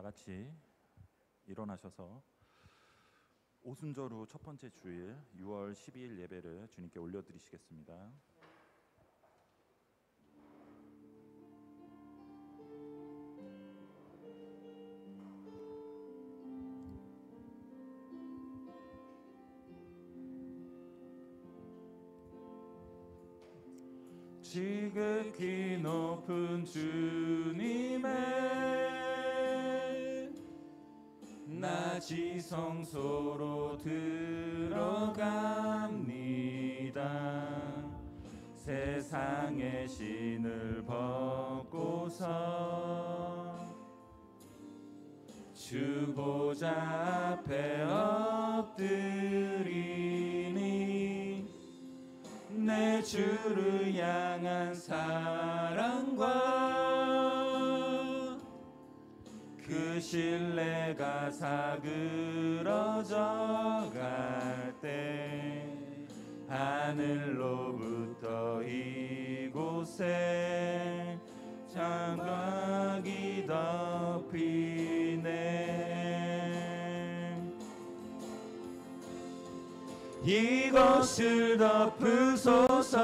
같이 일어나셔서 오순절 후 첫 번째 주일 6월 12일 예배를 주님께 올려드리시겠습니다. 지극히 높은 주님의 낮이 성소로 들어갑니다. 세상의 신을 벗고서 주 보좌 앞에 엎드리니 내 주를 향한 사랑과 그 신뢰가 사그러져 갈 때 하늘로부터 이곳에 장막이 덮이네. 이곳을 덮으소서,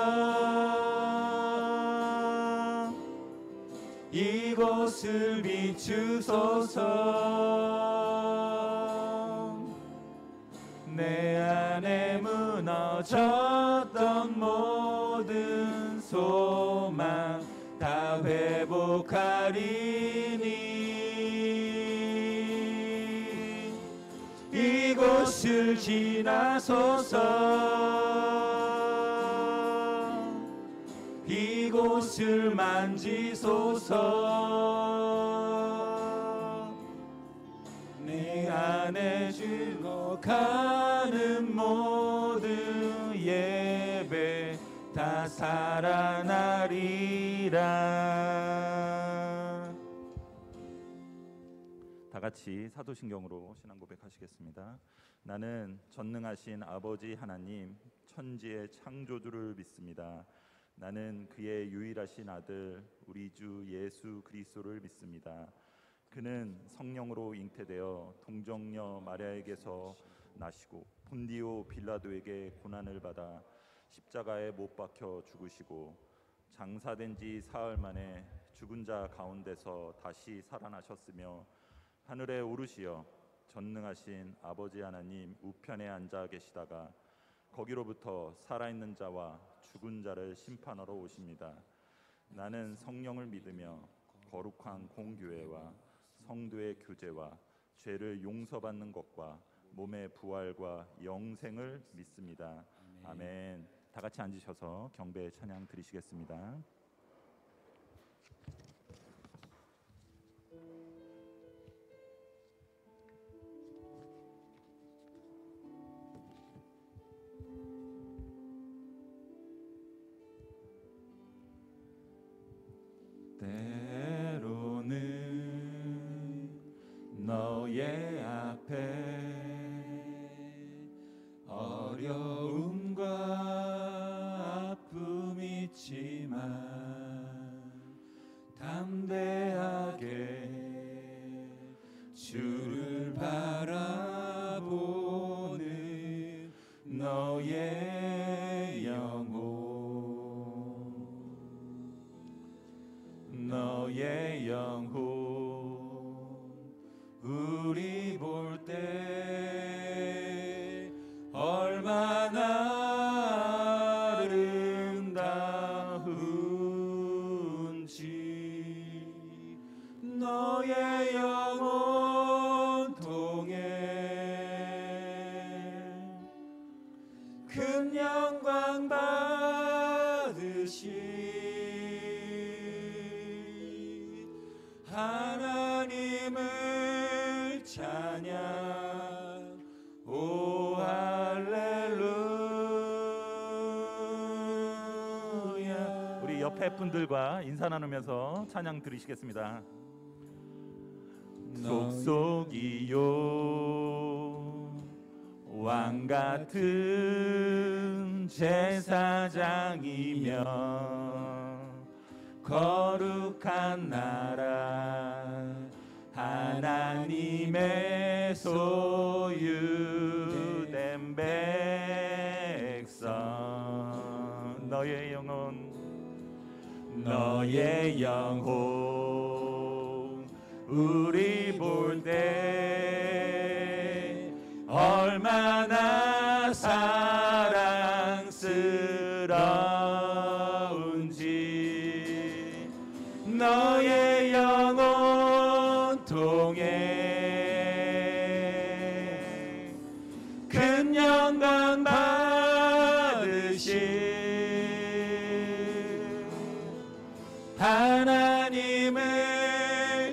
이곳을 비추소서. 내 안에 무너졌던 모든 소망 다 회복하리니 이곳을 지나소서, 이곳을 만지소서. 내 안에 죽어가는 모든 예배 다 살아나리라. 다 같이 사도신경으로 신앙 고백하시겠습니다. 나는 전능하신 아버지 하나님 천지의 창조주를 믿습니다. 나는 그의 유일하신 아들 우리 주 예수 그리스도를 믿습니다. 그는 성령으로 잉태되어 동정녀 마리아에게서 나시고 본디오 빌라도에게 고난을 받아 십자가에 못 박혀 죽으시고 장사된 지 사흘 만에 죽은 자 가운데서 다시 살아나셨으며 하늘에 오르시어 전능하신 아버지 하나님 우편에 앉아 계시다가 거기로부터 살아있는 자와 죽은 자를 심판하러 오십니다. 나는 성령을 믿으며 거룩한 공교회와 성도의 교제와 죄를 용서받는 것과 몸의 부활과 영생을 믿습니다. 아멘. 다 같이 앉으셔서 경배 찬양 드리시겠습니다. 때로는 너의 앞에 어려움과 아픔이 있지만 담대하게 주를 바라보는 너의 영혼, 너의 영혼 우리 볼 때 얼마나 아름다운지 너의 영혼 통해 큰 영광 받으시 하나님을 찬양. 오 할렐루야. 우리 옆에 분들과 인사 나누면서 찬양 드리시겠습니다. 속속이요 왕같은 제사장이며 거룩한 나라 하나님 하나님의 소유된 백성 너의 영혼 우리 볼 때 얼마나 사랑스러운지 너의 영혼 통해 큰 영광 받으신 하나님을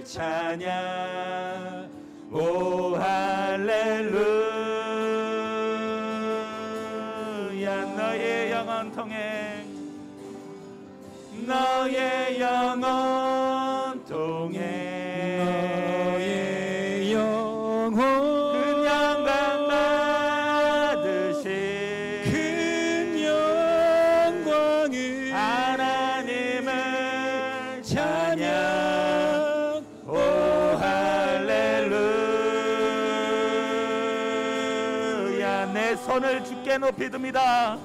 찬양 오 할렐루야 너의 영혼 통해 너의 영혼 통해 너의 영혼 큰 영광 받으신 큰 영광을 하나님을 찬양 오 할렐루야 내 손을 주께 높이 듭니다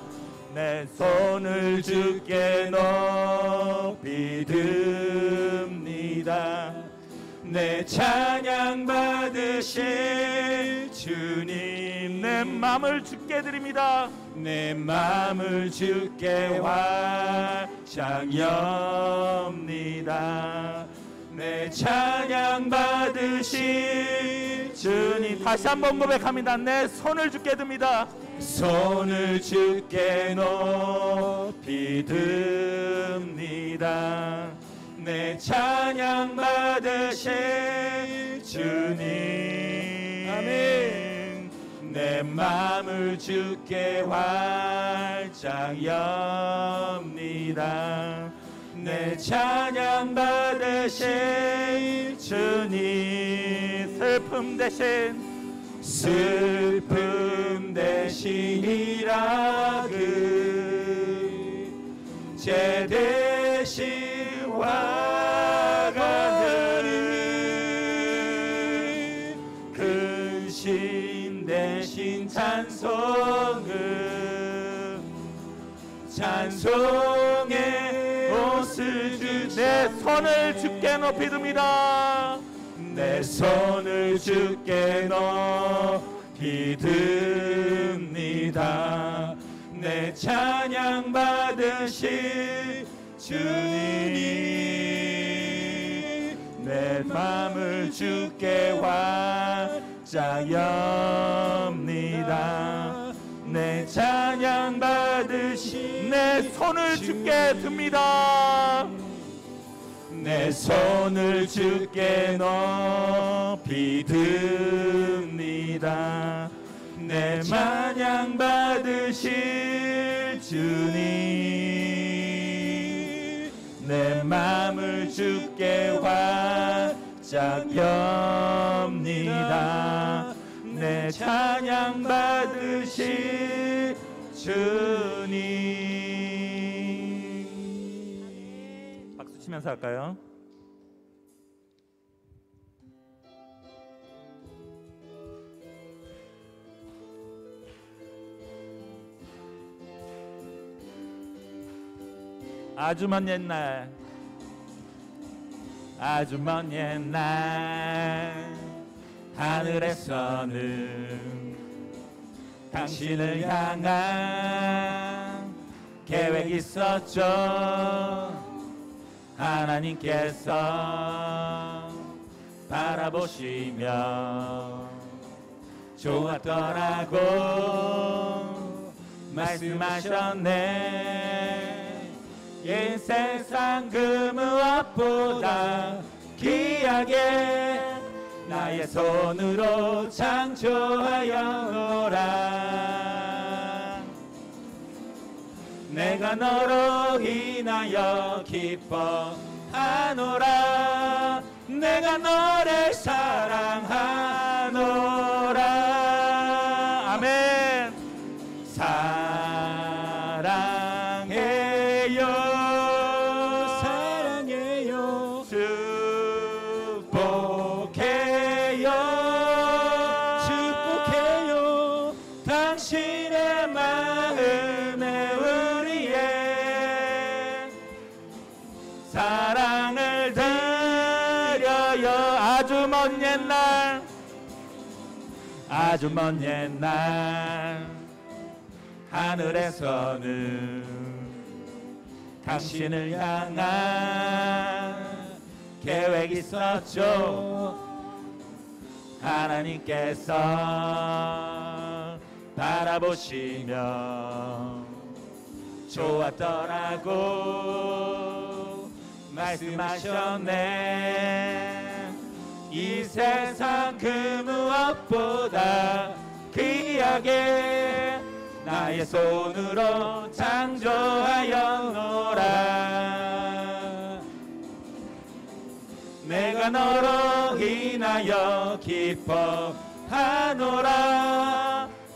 내 손을 주께 높이 듭니다 내 찬양 받으실 주님 내 맘을 주께 드립니다 내 맘을 주께 활짝 엽니다 내 찬양 받으실 주님 다시 한번 고백합니다 내 손을 주께 듭니다 손을 주께 높이 듭니다 내 찬양 받으실 주님 아멘 내 맘을 주께 활짝 엽니다 내 찬양 받으실 주님 슬픔 대신이라 그제 대신 화가는 근신 대신 찬송의 옷을 주 내 손을 주께 높이 듭니다 내 손을 주께 높이 듭니다 내 찬양 받으실 주님 내 맘을 주께 활짝 엽니다 내 찬양 받으실 내 손을 주께 듭니다 내 손을 주께 높이 듭니다 내 찬양 받으실 주님 내 맘을 주께 활짝 엽니다 내 찬양 받으실 주님 박수 치면서 할까요? 아주 먼 옛날 하늘에서는 당신을 향한 계획이 있었죠 하나님께서 바라보시며 좋았더라고 말씀하셨네 이 세상 그 무엇보다 귀하게 나의 손으로 창조하여노라 내가 너로 인하여 기뻐하노라 내가 너를 사랑하노라 아멘 사랑해요 축복해요 아주 먼 옛날 아주 먼 옛날 하늘에서는 당신을 향한 계획이 있었죠. 하나님께서 바라보시며 좋았더라고 말씀하셨네. 이 세상 그 무엇보다 귀하게 나의 손으로 창조하였노라. 내가 너로 인하여 기뻐하노라.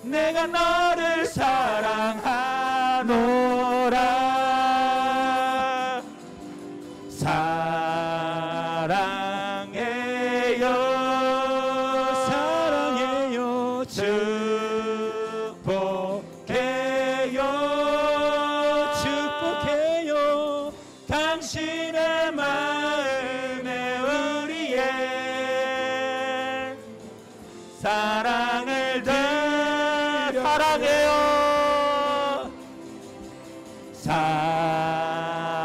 내가 너를 사랑하노라. 사랑해요 사랑해요 축복해요 축복해요 당신의 마음에 우리의 사랑을 사랑해요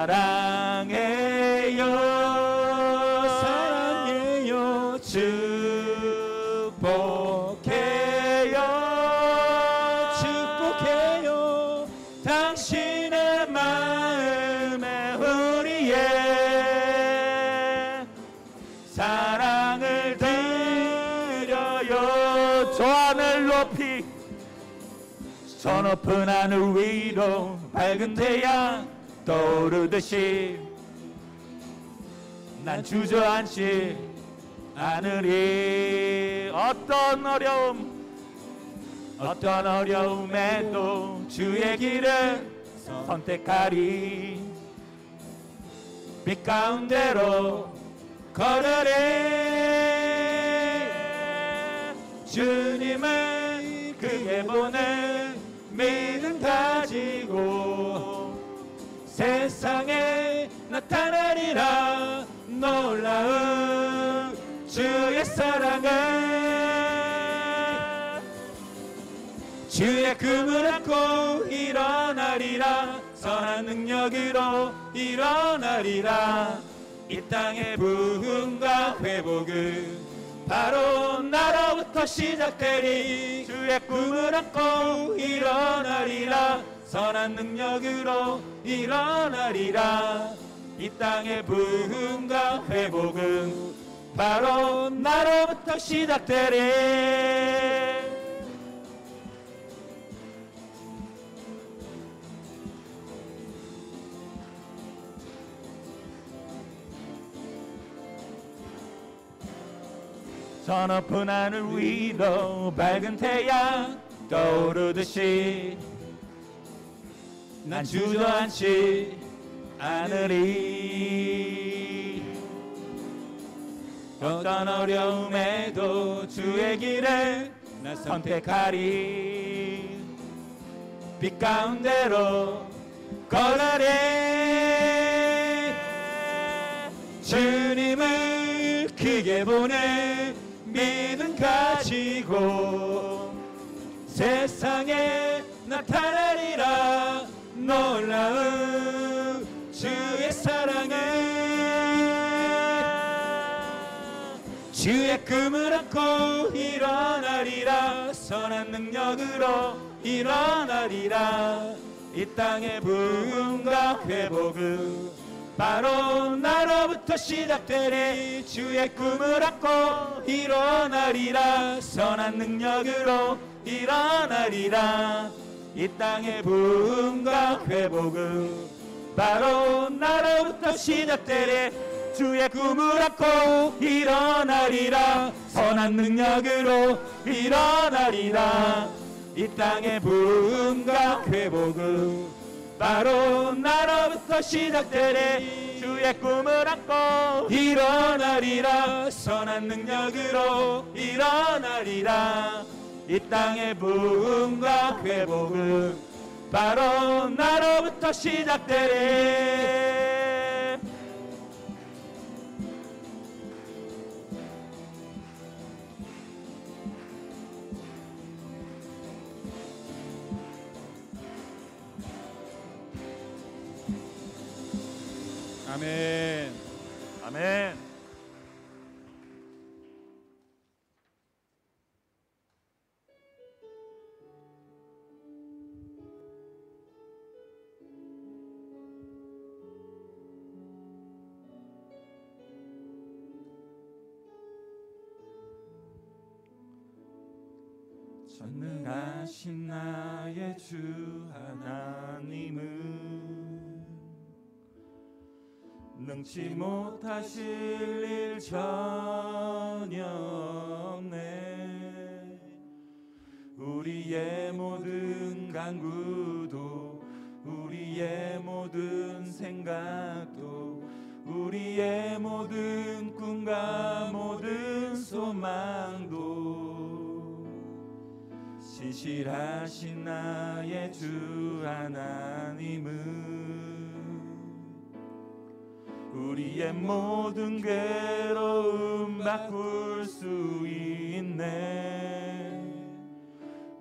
사랑해요 사랑해요 축복해요 축복해요 당신의 마음에 우리의 사랑을 드려요. 저 하늘 높이 저 높은 하늘 위로 밝은 태양 떠오르듯이 난 주저앉지 않으리. 어떤 어려움에도 주의 길을 선택하리. 빛 가운데로 걸으리. 주님을 크게 보는 믿음 가지고 세상에 나타내리라. 놀라운 주의 사랑을 주의 꿈을 안고 일어나리라. 선한 능력으로 일어나리라. 이 땅의 부흥과 회복은 바로 나로부터 시작되리. 주의 꿈을 안고 일어나리라. 선한 능력으로 일어나리라. 이 땅의 부흥과 회복은 바로 나로부터 시작되리. 저 높은 하늘 위로 밝은 태양 떠오르듯이 난 주저앉지 않으리. 어떤 어려움에도 주의 길을 난 선택하리. 빛 가운데로 걸으리. 주님을 크게 보내 믿음 가지고 세상에 나타내리라. 놀라운 주의 사랑을 주의 꿈을 안고 일어나리라. 선한 능력으로 일어나리라. 이 땅의 부흥과 회복은 바로 나로부터 시작되리. 주의 꿈을 안고 일어나리라. 선한 능력으로 일어나리라. 이 땅의 부흥과 회복은 바로 나로부터 시작되리. 주의 꿈을 안고 일어나리라. 선한 능력으로 일어나리라. 이 땅의 부흥과 회복은 바로 나로부터 시작되리. 주의 꿈을 안고 일어나리라. 선한 능력으로 일어나리라. 이 땅의 부흥과 회복은 바로 나로부터 시작되리. 아멘. 아멘. 전능하신 나의 주 하나님은 능치 못하실 일 전혀 없네. 우리의 모든 간구도 우리의 모든 생각도 우리의 모든 꿈과 모든 소망도 신실하신 나의 주 하나님은 우리의 모든 괴로움 바꿀 수 있네.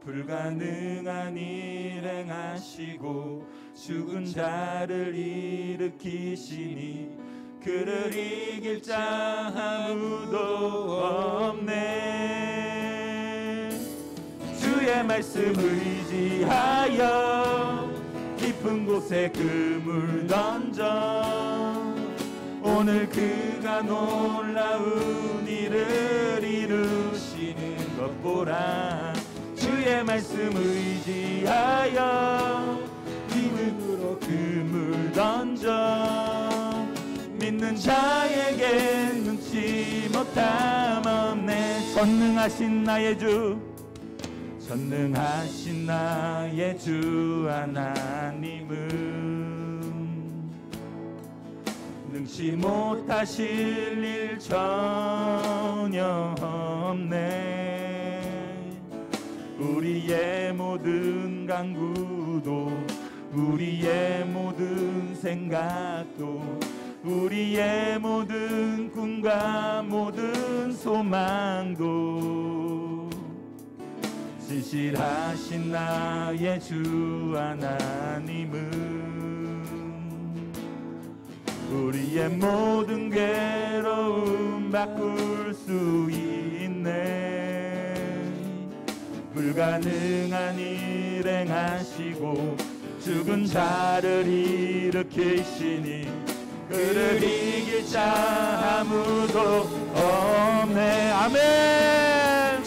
불가능한 일 행하시고 죽은 자를 일으키시니 그를 이길 자 아무도 없네. 주의 말씀 의지하여 깊은 곳에 그물 던져 오늘 그가 놀라운 일을 이루시는 것 보라. 주의 말씀 의지하여 믿음으로 그물 던져 믿는 자에게 눈치 못함 없네. 전능하신 나의 주 전능하신 나의 주 하나님은 능치 못하실 일 전혀 없네. 우리의 모든 간구도 우리의 모든 생각도 우리의 모든 꿈과 모든 소망도 신실하신 나의 주 하나님은 우리의 모든 괴로움 바꿀 수 있네. 불가능한 일 행하시고 죽은 자를 일으키시니 그를 이길 자 아무도 없네. 아멘.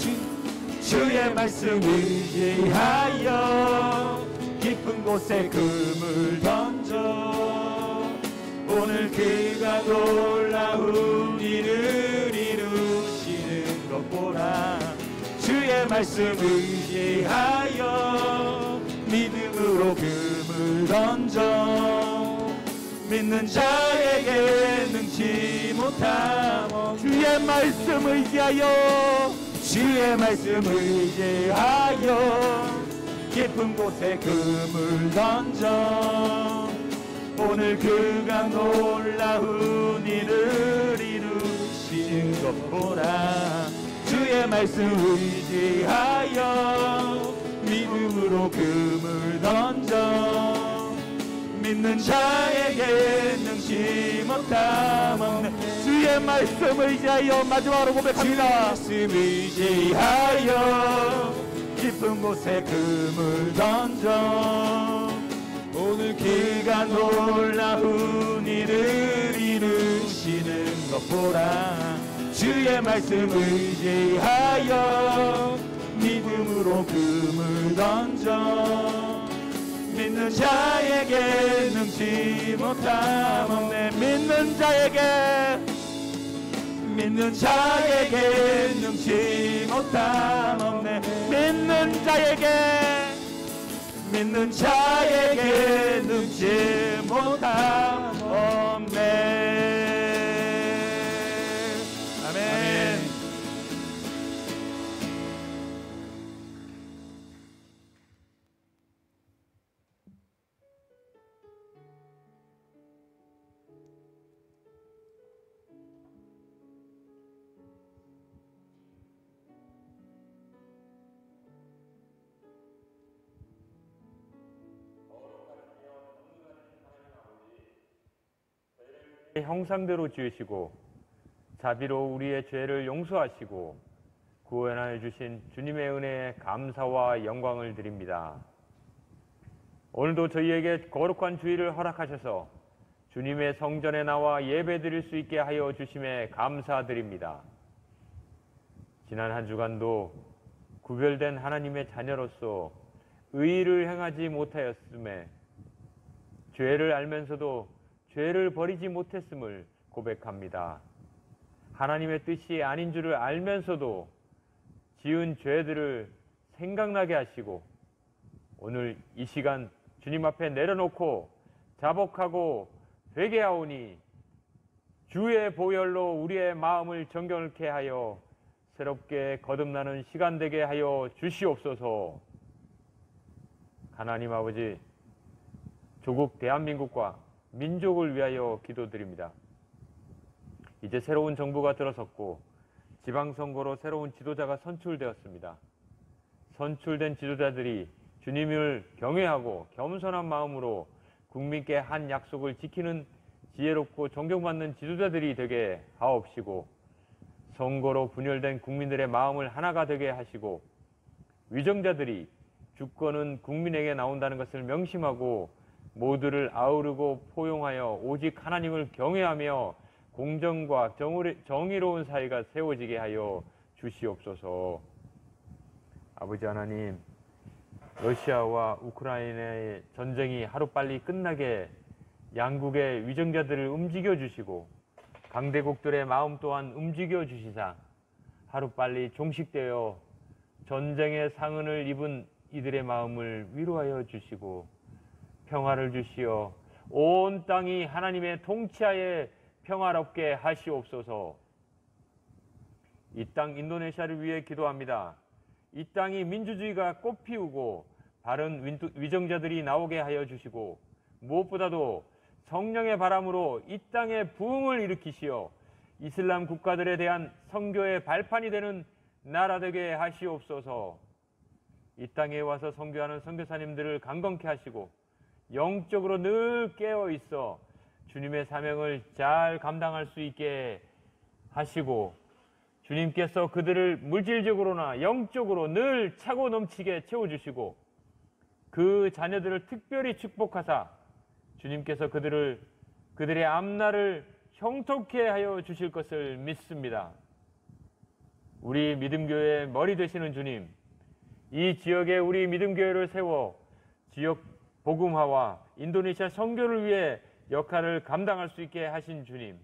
주의 말씀 의지하여 깊은 곳에 그물 던져 오늘 그가 놀라운 일을 이루시는 것 보라. 주의 말씀 의지하여 믿음으로 그물 던져 믿는 자에게 능치 못함. 주의 말씀 의지하여 주의 말씀 의지하여 깊은 곳에 그물 던져 오늘 그가 놀라운 일을 이루시는 것 보라. 주의 말씀 의지하여 믿음으로 그물 던져 믿는 자에게 능치 못함 없네. 주의 말씀 의지하여 마지막으로 고백합니다. 주의 말씀 의지하여 깊은 곳에 그물 던져 오늘 그가 놀라운 일을 이루시는 것 보라. 주의 말씀 의지하여 믿음으로 금을 던져 믿는 자에게 능치 못함 없네. 믿는 자에게 능치 못함 없네. 믿는 자에게 능치 못함 없네. 아멘. 형상대로 지으시고 자비로 우리의 죄를 용서하시고 구원하여 주신 주님의 은혜에 감사와 영광을 드립니다. 오늘도 저희에게 거룩한 주일을 허락하셔서 주님의 성전에 나와 예배드릴 수 있게 하여 주심에 감사드립니다. 지난 한 주간도 구별된 하나님의 자녀로서 의를 행하지 못하였음에 죄를 알면서도 죄를 버리지 못했음을 고백합니다. 하나님의 뜻이 아닌 줄을 알면서도 지은 죄들을 생각나게 하시고 오늘 이 시간 주님 앞에 내려놓고 자복하고 회개하오니 주의 보혈로 우리의 마음을 정결케 하여 새롭게 거듭나는 시간 되게 하여 주시옵소서. 하나님 아버지, 조국 대한민국과 민족을 위하여 기도드립니다. 이제 새로운 정부가 들어섰고 지방선거로 새로운 지도자가 선출되었습니다. 선출된 지도자들이 주님을 경외하고 겸손한 마음으로 국민께 한 약속을 지키는 지혜롭고 존경받는 지도자들이 되게 하옵시고 선거로 분열된 국민들의 마음을 하나가 되게 하시고 위정자들이 주권은 국민에게 나온다는 것을 명심하고 모두를 아우르고 포용하여 오직 하나님을 경외하며 공정과 정의로운 사회가 세워지게 하여 주시옵소서. 아버지 하나님, 러시아와 우크라이나의 전쟁이 하루빨리 끝나게 양국의 위정자들을 움직여 주시고 강대국들의 마음 또한 움직여 주시사 하루빨리 종식되어 전쟁의 상흔을 입은 이들의 마음을 위로하여 주시고 평화를 주시어 온 땅이 하나님의 통치하에 평화롭게 하시옵소서. 이 땅 인도네시아를 위해 기도합니다. 이 땅이 민주주의가 꽃피우고 바른 위정자들이 나오게 하여 주시고 무엇보다도 성령의 바람으로 이 땅에 부흥을 일으키시어 이슬람 국가들에 대한 선교의 발판이 되는 나라 되게 하시옵소서. 이 땅에 와서 선교하는 선교사님들을 강건케 하시고 영적으로 늘 깨어 있어 주님의 사명을 잘 감당할 수 있게 하시고 주님께서 그들을 물질적으로나 영적으로 늘 차고 넘치게 채워주시고 그 자녀들을 특별히 축복하사 주님께서 그들의 앞날을 형통케 하여 주실 것을 믿습니다. 우리 믿음교회의 머리 되시는 주님, 이 지역에 우리 믿음교회를 세워 지역 복음화와 인도네시아 선교를 위해 역할을 감당할 수 있게 하신 주님,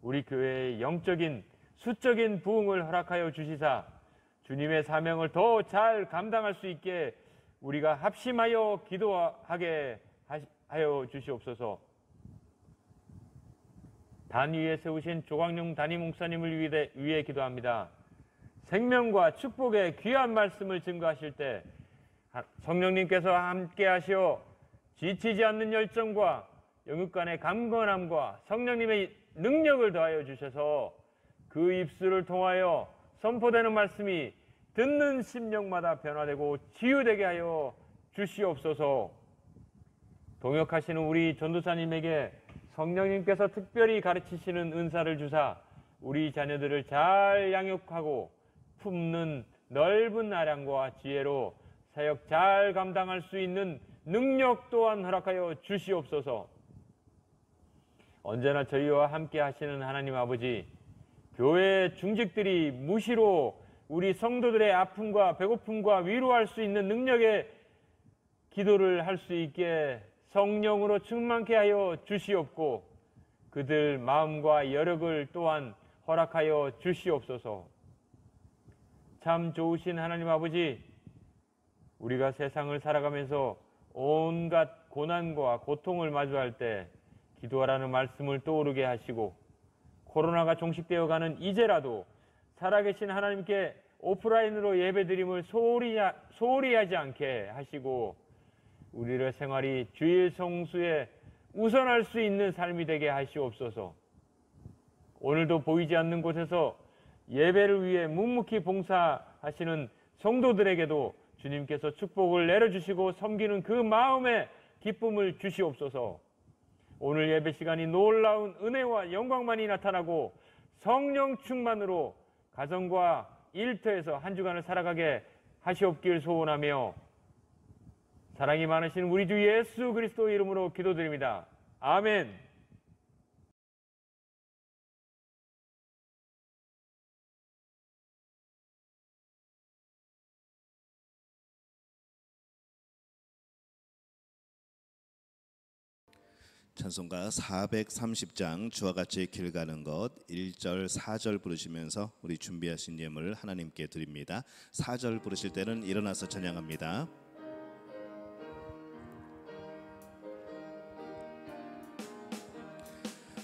우리 교회의 영적인 수적인 부흥을 허락하여 주시사 주님의 사명을 더 잘 감당할 수 있게 우리가 합심하여 기도하게 하여 주시옵소서. 단위에 세우신 조광용 담임 목사님을 위해 기도합니다. 생명과 축복의 귀한 말씀을 증거하실 때 성령님께서 함께 하시어 지치지 않는 열정과 영육간의 강건함과 성령님의 능력을 더하여 주셔서 그 입술을 통하여 선포되는 말씀이 듣는 심령마다 변화되고 치유되게 하여 주시옵소서. 동역하시는 우리 전도사님에게 성령님께서 특별히 가르치시는 은사를 주사 우리 자녀들을 잘 양육하고 품는 넓은 아량과 지혜로 사역 잘 감당할 수 있는 능력 또한 허락하여 주시옵소서. 언제나 저희와 함께 하시는 하나님 아버지, 교회 중직들이 무시로 우리 성도들의 아픔과 배고픔과 위로할 수 있는 능력의 기도를 할 수 있게 성령으로 충만케 하여 주시옵고 그들 마음과 여력을 또한 허락하여 주시옵소서. 참 좋으신 하나님 아버지, 우리가 세상을 살아가면서 온갖 고난과 고통을 마주할 때 기도하라는 말씀을 떠오르게 하시고 코로나가 종식되어 가는 이제라도 살아계신 하나님께 오프라인으로 예배드림을 소홀히 하지 않게 하시고 우리의 생활이 주일 성수에 우선할 수 있는 삶이 되게 하시옵소서. 오늘도 보이지 않는 곳에서 예배를 위해 묵묵히 봉사하시는 성도들에게도 주님께서 축복을 내려주시고 섬기는 그 마음에 기쁨을 주시옵소서. 오늘 예배 시간이 놀라운 은혜와 영광만이 나타나고 성령 충만으로 가정과 일터에서 한 주간을 살아가게 하시옵길 소원하며 사랑이 많으신 우리 주 예수 그리스도 이름으로 기도드립니다. 아멘. 찬송가 430장 주와 같이 길 가는 것 1절 4절 부르시면서 우리 준비하신 예물 하나님께 드립니다. 4절 부르실 때는 일어나서 찬양합니다.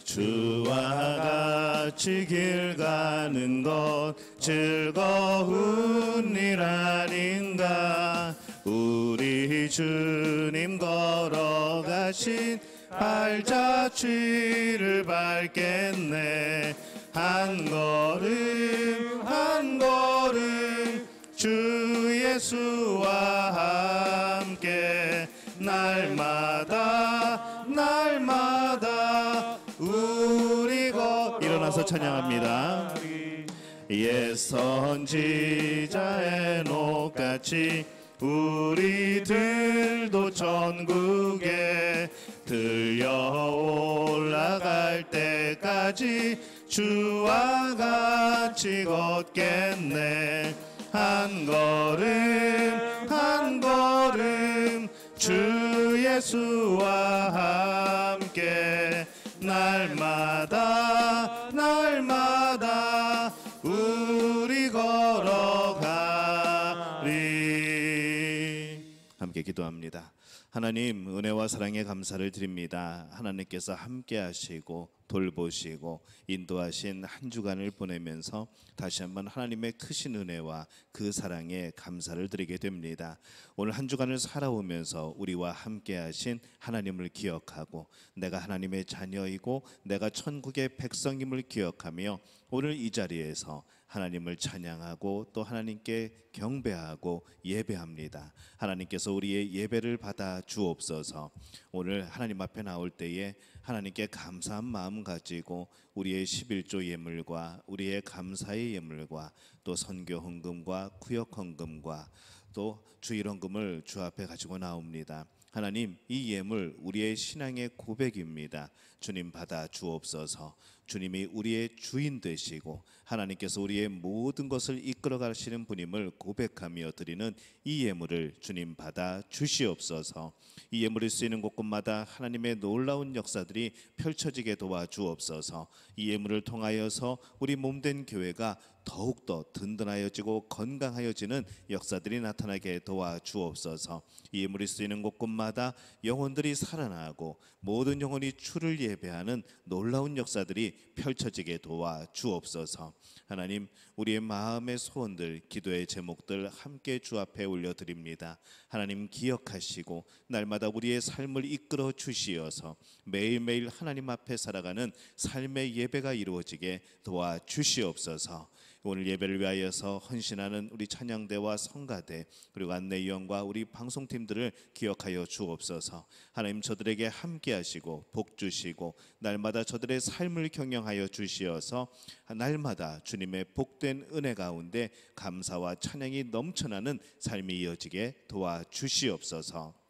주와 같이 길 가는 것 즐거운 일 아닌가. 우리 주님 걸어가신 발자취를 밟겠네. 한 걸음 한 걸음 주 예수와 함께 날마다 날마다 우리 일어나서 찬양합니다. 옛 선지자의 녹같이 우리들도 천국에 들려 올라갈 때까지 주와 같이 걷겠네. 한 걸음 한 걸음 주 예수와 함께 날마다 날마다 우리 걸어가리. 함께 기도합니다. 하나님, 은혜와 사랑에 감사를 드립니다. 하나님께서 함께 하시고 돌보시고 인도하신 한 주간을 보내면서 다시 한번 하나님의 크신 은혜와 그 사랑에 감사를 드리게 됩니다. 오늘 한 주간을 살아오면서 우리와 함께 하신 하나님을 기억하고 내가 하나님의 자녀이고 내가 천국의 백성임을 기억하며 오늘 이 자리에서 하나님을 찬양하고 또 하나님께 경배하고 예배합니다. 하나님께서 우리의 예배를 받아 주옵소서. 오늘 하나님 앞에 나올 때에 하나님께 감사한 마음 가지고 우리의 11조 예물과 우리의 감사의 예물과 또 선교 헌금과 구역 헌금과 또 주일 헌금을 주 앞에 가지고 나옵니다. 하나님, 이 예물 우리의 신앙의 고백입니다. 주님 받아 주옵소서. 주님이 우리의 주인 되시고 하나님께서 우리의 모든 것을 이끌어 가시는 분임을 고백하며 드리는 이 예물을 주님 받아 주시옵소서. 이 예물이 쓰이는 곳곳마다 하나님의 놀라운 역사들이 펼쳐지게 도와주옵소서. 이 예물을 통하여서 우리 몸된 교회가 더욱더 든든하여지고 건강하여지는 역사들이 나타나게 도와주옵소서. 이 예물이 쓰이는 곳곳마다 영혼들이 살아나고 모든 영혼이 주를 예배하는 놀라운 역사들이 펼쳐지게 도와주옵소서. 하나님, 우리의 마음의 소원들, 기도의 제목들 함께 주 앞에 올려드립니다. 하나님 기억하시고 날마다 우리의 삶을 이끌어 주시어서 매일매일 하나님 앞에 살아가는 삶의 예배가 이루어지게 도와주시옵소서. 오늘 예배를 위하여서 헌신하는 우리 찬양대와 성가대 그리고 안내위원과 우리 방송팀들을 기억하여 주옵소서. 하나님, 저들에게 함께 하시고 복 주시고 날마다 저들의 삶을 경영하여 주시어서 날마다 주님의 복된 은혜 가운데 감사와 찬양이 넘쳐나는 삶이 이어지게 도와주시옵소서.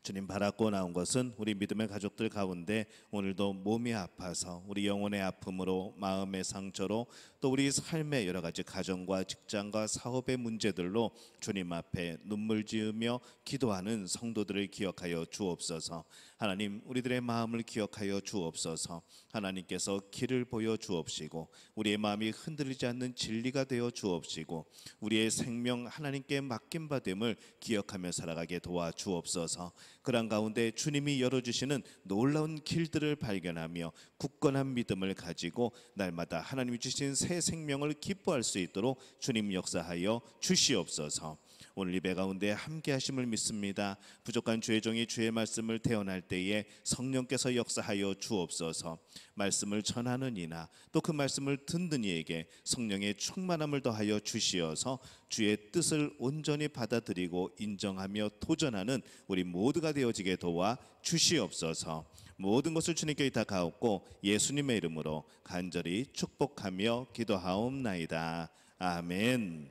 주님, 바라고 나온 것은 우리 믿음의 가족들 가운데 오늘도 몸이 아파서 우리 영혼의 아픔으로 마음의 상처로 또 우리 삶의 여러 가지 가정과 직장과 사업의 문제들로 주님 앞에 눈물 지으며 기도하는 성도들을 기억하여 주옵소서. 하나님, 우리들의 마음을 기억하여 주옵소서. 하나님께서 길을 보여 주옵시고 우리의 마음이 흔들리지 않는 진리가 되어 주옵시고 우리의 생명 하나님께 맡긴 바 됨을 기억하며 살아가게 도와주옵소서. 그런 가운데 주님이 열어주시는 놀라운 길들을 발견하며 굳건한 믿음을 가지고 날마다 하나님이 주신 새 생명을 기뻐할 수 있도록 주님 역사하여 주시옵소서. 오늘 예배 가운데 함께 하심을 믿습니다. 부족한 주의 종이 주의 말씀을 태어날 때에 성령께서 역사하여 주옵소서. 말씀을 전하는 이나 또 그 말씀을 듣는 이에게 성령의 충만함을 더하여 주시어서 주의 뜻을 온전히 받아들이고 인정하며 도전하는 우리 모두가 되어지게 도와 주시옵소서. 모든 것을 주님께 의탁하옵고 예수님의 이름으로 간절히 축복하며 기도하옵나이다. 아멘.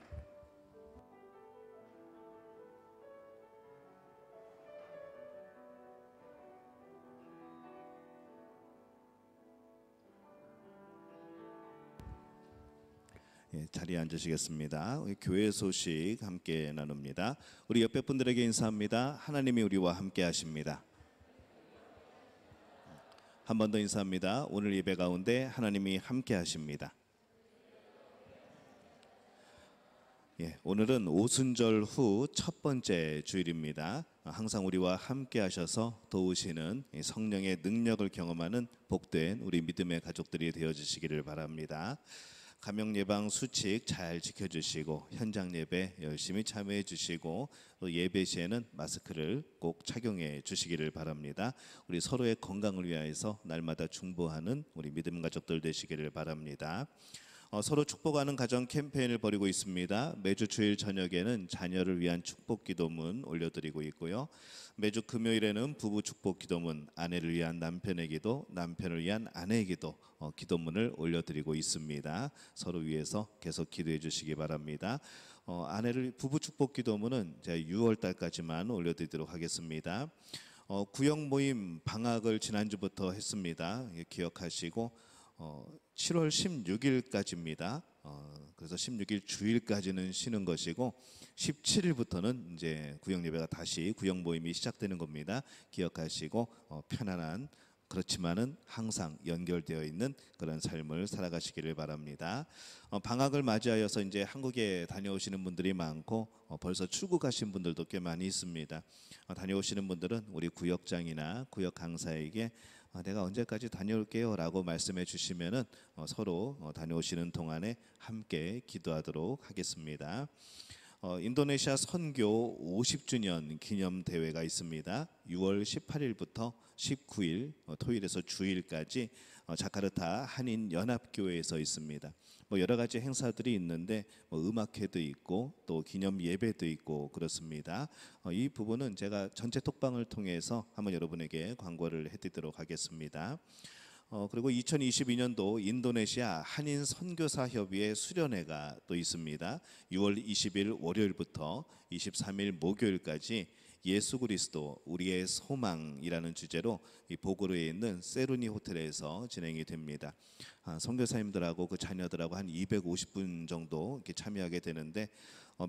예, 자리에 앉으시겠습니다. 우리 교회 소식 함께 나눕니다. 우리 옆에 분들에게 인사합니다. 하나님이 우리와 함께 하십니다. 한 번 더 인사합니다. 오늘 예배 가운데 하나님이 함께 하십니다. 예, 오늘은 오순절 후 첫 번째 주일입니다. 항상 우리와 함께 하셔서 도우시는 성령의 능력을 경험하는 복된 우리 믿음의 가족들이 되어주시기를 바랍니다. 감염 예방 수칙 잘 지켜주시고 현장 예배 열심히 참여해 주시고 또 예배 시에는 마스크를 꼭 착용해 주시기를 바랍니다. 우리 서로의 건강을 위하여서 날마다 중보하는 우리 믿음 가족들 되시기를 바랍니다. 서로 축복하는 가정 캠페인을 벌이고 있습니다. 매주 주일 저녁에는 자녀를 위한 축복 기도문 올려드리고 있고요. 매주 금요일에는 부부 축복 기도문, 아내를 위한 남편의 기도, 남편을 위한 아내의 기도 기도문을 올려드리고 있습니다. 서로 위해서 계속 기도해 주시기 바랍니다. 아내를 부부 축복 기도문은 제가 6월 달까지만 올려드리도록 하겠습니다. 구역 모임 방학을 지난주부터 했습니다. 기억하시고 7월 16일까지입니다. 그래서 16일 주일까지는 쉬는 것이고 17일부터는 이제 구역 예배가 다시 구역 모임이 시작되는 겁니다. 기억하시고 편안한 그렇지만은 항상 연결되어 있는 그런 삶을 살아가시기를 바랍니다. 방학을 맞이하여서 이제 한국에 다녀오시는 분들이 많고 벌써 출국하신 분들도 꽤 많이 있습니다. 다녀오시는 분들은 우리 구역장이나 구역 강사에게 내가 언제까지 다녀올게요 라고 말씀해 주시면은 서로 다녀오시는 동안에 함께 기도하도록 하겠습니다. 인도네시아 선교 50주년 기념 대회가 있습니다. 6월 18일부터 19일 토요일에서 주일까지 자카르타 한인 연합교회에서 있습니다. 여러 가지 행사들이 있는데 음악회도 있고 또 기념 예배도 있고 그렇습니다. 이 부분은 제가 전체 톡방을 통해서 한번 여러분에게 광고를 해드리도록 하겠습니다. 그리고 2022년도 인도네시아 한인 선교사 협의회 수련회가 또 있습니다. 6월 20일 월요일부터 23일 목요일까지 예수 그리스도 우리의 소망이라는 주제로 이 보고르에 있는 세루니 호텔에서 진행이 됩니다. 선교사님들하고 그 자녀들하고 한 250분 정도 이렇게 참여하게 되는데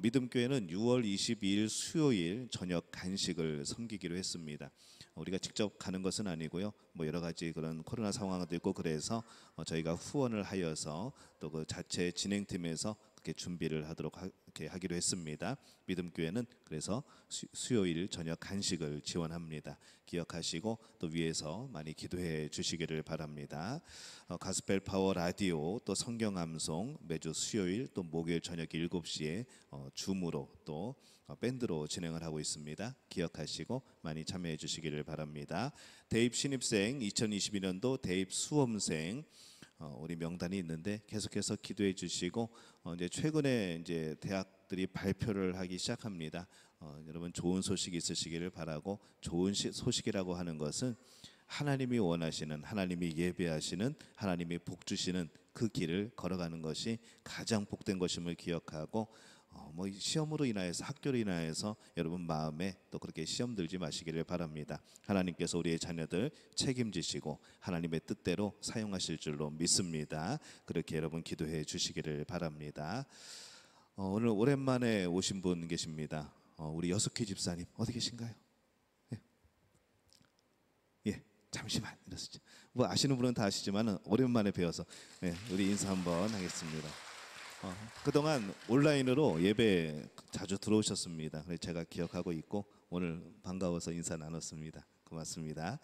믿음교회는 6월 22일 수요일 저녁 간식을 섬기기로 했습니다. 우리가 직접 가는 것은 아니고요. 여러 가지 그런 코로나 상황도 있고 그래서 저희가 후원을 하여서 또 그 자체 진행팀에서 그렇게 준비를 하기로 했습니다. 믿음교회는 그래서 수요일 저녁 간식을 지원합니다. 기억하시고 또 위에서 많이 기도해 주시기를 바랍니다. 가스펠 파워 라디오 또 성경 암송 매주 수요일 또 목요일 저녁 7시에 줌으로 또 밴드로 진행을 하고 있습니다. 기억하시고 많이 참여해 주시기를 바랍니다. 대입 신입생 2022년도 대입 수험생 우리 명단이 있는데 계속해서 기도해 주시고 이제 최근에 이제 대학들이 발표를 하기 시작합니다. 여러분 좋은 소식이 있으시기를 바라고 좋은 소식이라고 하는 것은 하나님이 원하시는 하나님이 예배하시는 하나님이 복 주시는 그 길을 걸어가는 것이 가장 복된 것임을 기억하고 시험으로 인하여서 학교로 인하여서 여러분 마음에 또 그렇게 시험 들지 마시기를 바랍니다. 하나님께서 우리의 자녀들 책임지시고 하나님의 뜻대로 사용하실 줄로 믿습니다. 그렇게 여러분 기도해 주시기를 바랍니다. 오늘 오랜만에 오신 분 계십니다. 우리 여숙희 집사님 어디 계신가요? 예, 잠시만 이러시죠. 아시는 분은 다 아시지만 오랜만에 뵈어서 우리 인사 한번 하겠습니다. 그동안 온라인으로 예배 자주 들어오셨습니다. 그래서 제가 기억하고 있고 오늘 반가워서 인사 나눴습니다. 고맙습니다.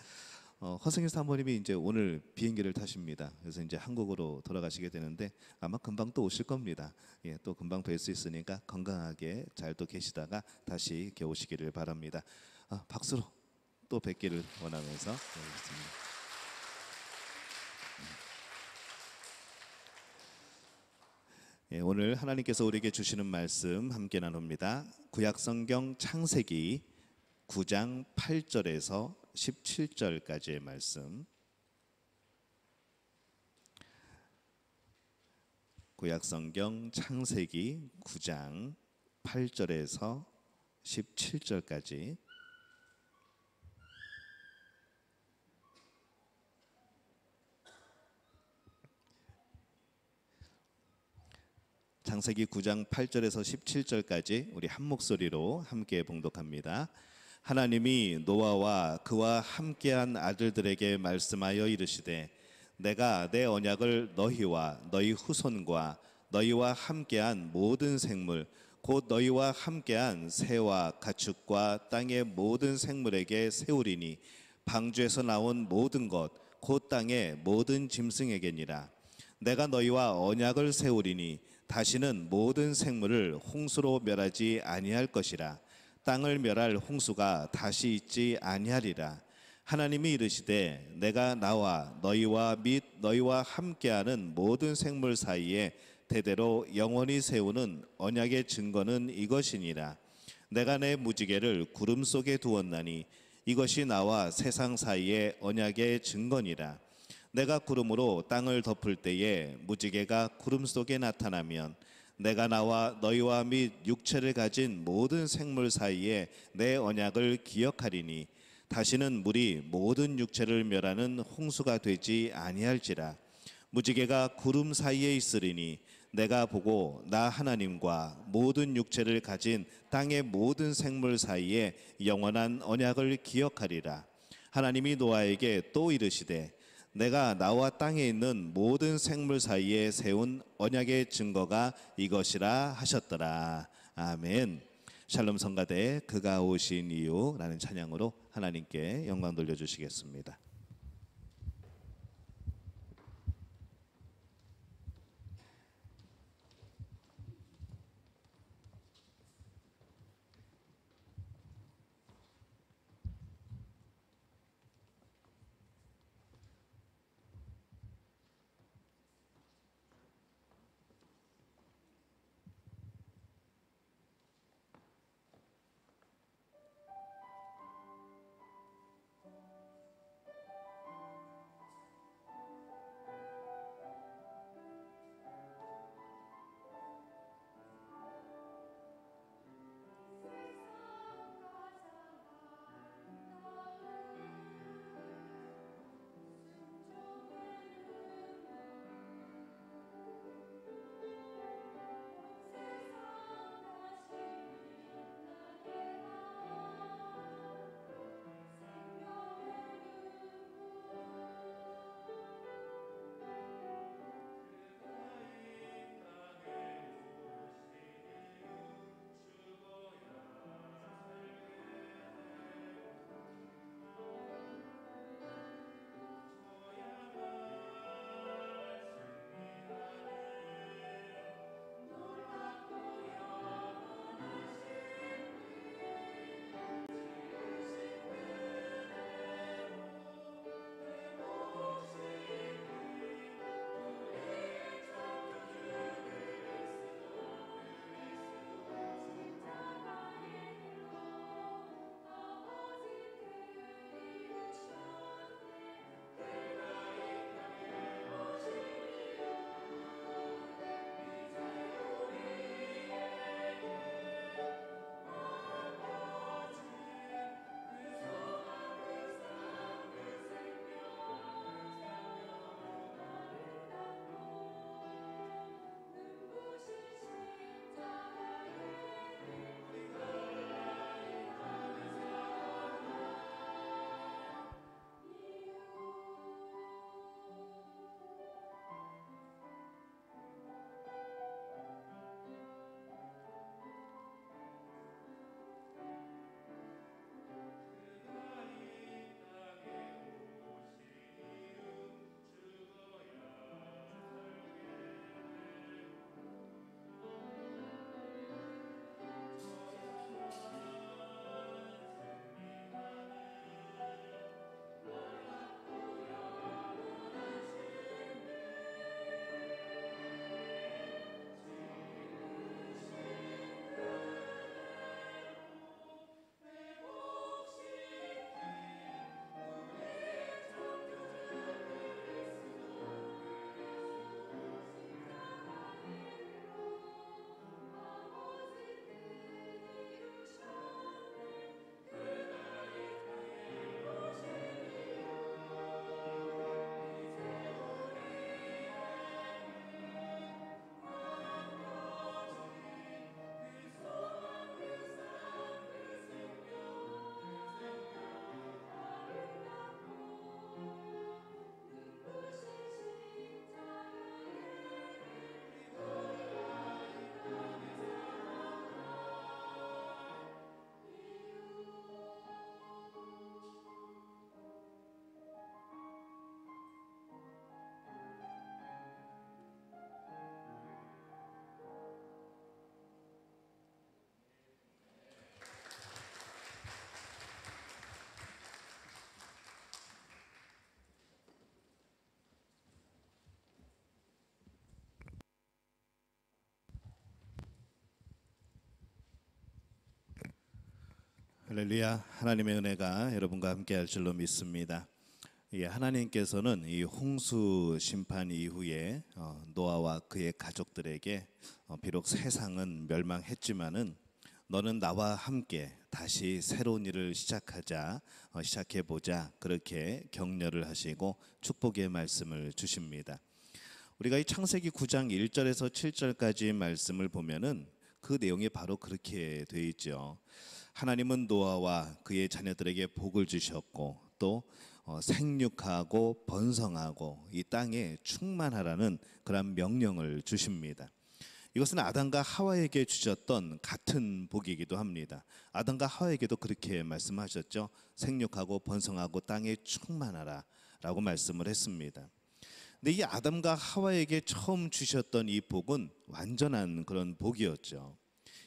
허승일 사모님이 이제 오늘 비행기를 타십니다. 그래서 이제 한국으로 돌아가시게 되는데 아마 금방 또 오실 겁니다. 예, 또 금방 뵐 수 있으니까 건강하게 잘 또 계시다가 다시 이렇게 오시기를 바랍니다. 박수로 또 뵙기를 원하면서 하겠습니다. 예, 오늘 하나님께서 우리에게 주시는 말씀 함께 나눕니다. 구약성경 창세기 9장 8절에서 17절까지의 말씀. 구약성경 창세기 9장 8절에서 17절까지. 창세기 9장 8절에서 17절까지 우리 한 목소리로 함께 봉독합니다. 하나님이 노아와 그와 함께한 아들들에게 말씀하여 이르시되 내가 내 언약을 너희와 너희 후손과 너희와 함께한 모든 생물 곧 너희와 함께한 새와 가축과 땅의 모든 생물에게 세우리니 방주에서 나온 모든 것 곧 땅의 모든 짐승에게니라. 내가 너희와 언약을 세우리니 다시는 모든 생물을 홍수로 멸하지 아니할 것이라. 땅을 멸할 홍수가 다시 있지 아니하리라. 하나님이 이르시되 내가 나와 너희와 및 너희와 함께하는 모든 생물 사이에 대대로 영원히 세우는 언약의 증거는 이것이니라. 내가 내 무지개를 구름 속에 두었나니 이것이 나와 세상 사이의 언약의 증거니라. 내가 구름으로 땅을 덮을 때에 무지개가 구름 속에 나타나면 내가 나와 너희와 및 육체를 가진 모든 생물 사이에 내 언약을 기억하리니 다시는 물이 모든 육체를 멸하는 홍수가 되지 아니할지라. 무지개가 구름 사이에 있으리니 내가 보고 나 하나님과 모든 육체를 가진 땅의 모든 생물 사이에 영원한 언약을 기억하리라. 하나님이 노아에게 또 이르시되 내가 나와 땅에 있는 모든 생물 사이에 세운 언약의 증거가 이것이라 하셨더라. 아멘. 샬롬 성가대 그가 오신 이유라는 찬양으로 하나님께 영광 돌려주시겠습니다. 할렐루야. 하나님의 은혜가 여러분과 함께할 줄로 믿습니다. 하나님께서는 이 홍수 심판 이후에 노아와 그의 가족들에게 비록 세상은 멸망했지만은 너는 나와 함께 다시 새로운 일을 시작해보자, 그렇게 격려를 하시고 축복의 말씀을 주십니다. 우리가 이 창세기 9장 1절에서 7절까지 말씀을 보면은 그 내용이 바로 그렇게 돼 있죠. 하나님은 노아와 그의 자녀들에게 복을 주셨고 또 생육하고 번성하고 이 땅에 충만하라는 그런 명령을 주십니다. 이것은 아담과 하와에게 주셨던 같은 복이기도 합니다. 아담과 하와에게도 그렇게 말씀하셨죠. 생육하고 번성하고 땅에 충만하라 라고 말씀을 했습니다. 근데 이 아담과 하와에게 처음 주셨던 이 복은 완전한 그런 복이었죠.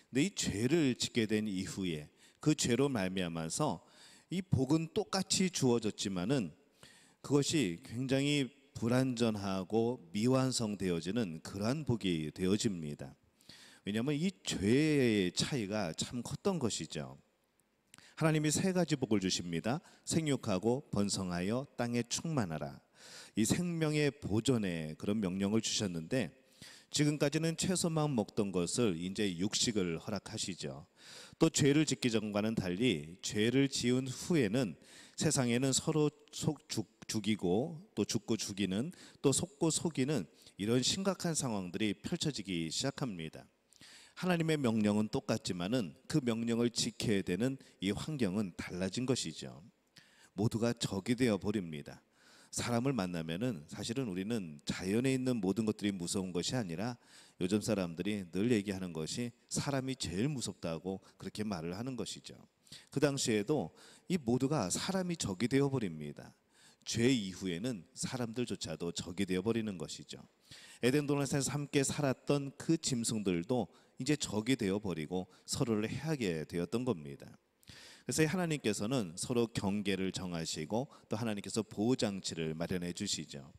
근데 이 죄를 짓게 된 이후에 그 죄로 말미암아서 이 복은 똑같이 주어졌지만은 그것이 굉장히 불완전하고 미완성되어지는 그러한 복이 되어집니다. 왜냐하면 이 죄의 차이가 참 컸던 것이죠. 하나님이 세 가지 복을 주십니다. 생육하고 번성하여 땅에 충만하라. 이 생명의 보존의 그런 명령을 주셨는데 지금까지는 채소만 먹던 것을 이제 육식을 허락하시죠. 또 죄를 짓기 전과는 달리 죄를 지은 후에는 세상에는 서로 죽이고 또 죽고 죽이는 또 속고 속이는 이런 심각한 상황들이 펼쳐지기 시작합니다. 하나님의 명령은 똑같지만은 그 명령을 지켜야 되는 이 환경은 달라진 것이죠. 모두가 적이 되어 버립니다. 사람을 만나면은 사실은 우리는 자연에 있는 모든 것들이 무서운 것이 아니라 요즘 사람들이 늘 얘기하는 것이 사람이 제일 무섭다고 그렇게 말을 하는 것이죠. 그 당시에도 이 모두가 사람이 적이 되어 버립니다. 죄 이후에는 사람들조차도 적이 되어 버리는 것이죠. 에덴 동산에서 함께 살았던 그 짐승들도 이제 적이 되어 버리고 서로를 해하게 되었던 겁니다. 그래서 하나님께서는 서로 경계를 정하시고 또 하나님께서 보호장치를 마련해 주시죠.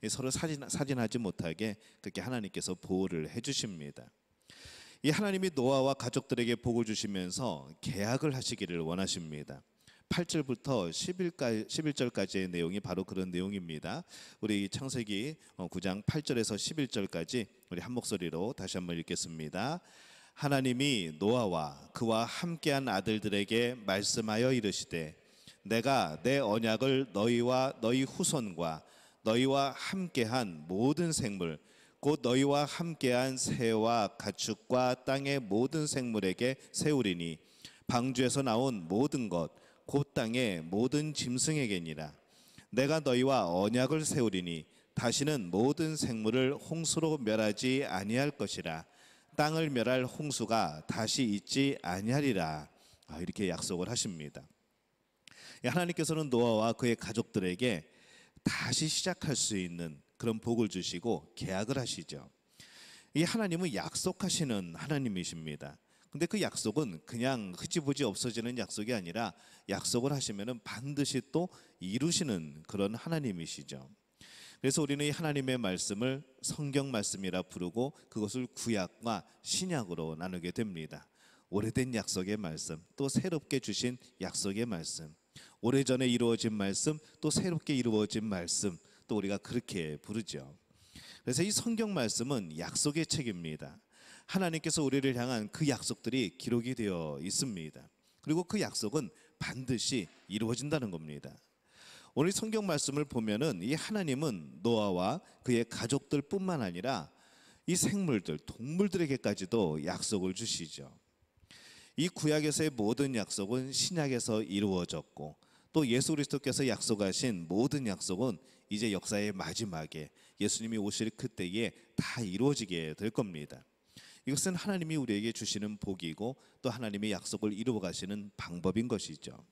서로 살인하지 못하게 그렇게 하나님께서 보호를 해 주십니다. 이 하나님이 노아와 가족들에게 복을 주시면서 계약을 하시기를 원하십니다. 8절부터 11절까지의 내용이 바로 그런 내용입니다. 우리 창세기 9장 8절에서 11절까지 우리 한 목소리로 다시 한번 읽겠습니다. 하나님이 노아와 그와 함께한 아들들에게 말씀하여 이르시되 내가 내 언약을 너희와 너희 후손과 너희와 함께한 모든 생물 곧 너희와 함께한 새와 가축과 땅의 모든 생물에게 세우리니 방주에서 나온 모든 것 곧 땅의 모든 짐승에게니라. 내가 너희와 언약을 세우리니 다시는 모든 생물을 홍수로 멸하지 아니할 것이라. 땅을 멸할 홍수가 다시 있지 아니하리라. 이렇게 약속을 하십니다. 하나님께서는 노아와 그의 가족들에게 다시 시작할 수 있는 그런 복을 주시고 계약을 하시죠. 이 하나님은 약속하시는 하나님이십니다. 근데 그 약속은 그냥 흐지부지 없어지는 약속이 아니라 약속을 하시면은 반드시 또 이루시는 그런 하나님이시죠. 그래서 우리는 이 하나님의 말씀을 성경 말씀이라 부르고 그것을 구약과 신약으로 나누게 됩니다. 오래된 약속의 말씀, 또 새롭게 주신 약속의 말씀, 오래전에 이루어진 말씀, 또 새롭게 이루어진 말씀, 또 우리가 그렇게 부르죠. 그래서 이 성경 말씀은 약속의 책입니다. 하나님께서 우리를 향한 그 약속들이 기록이 되어 있습니다. 그리고 그 약속은 반드시 이루어진다는 겁니다. 오늘 성경 말씀을 보면은 이 하나님은 노아와 그의 가족들뿐만 아니라 이 생물들, 동물들에게까지도 약속을 주시죠. 이 구약에서의 모든 약속은 신약에서 이루어졌고 또 예수 그리스도께서 약속하신 모든 약속은 이제 역사의 마지막에 예수님이 오실 그때에 다 이루어지게 될 겁니다. 이것은 하나님이 우리에게 주시는 복이고 또 하나님의 약속을 이루어 가시는 방법인 것이죠.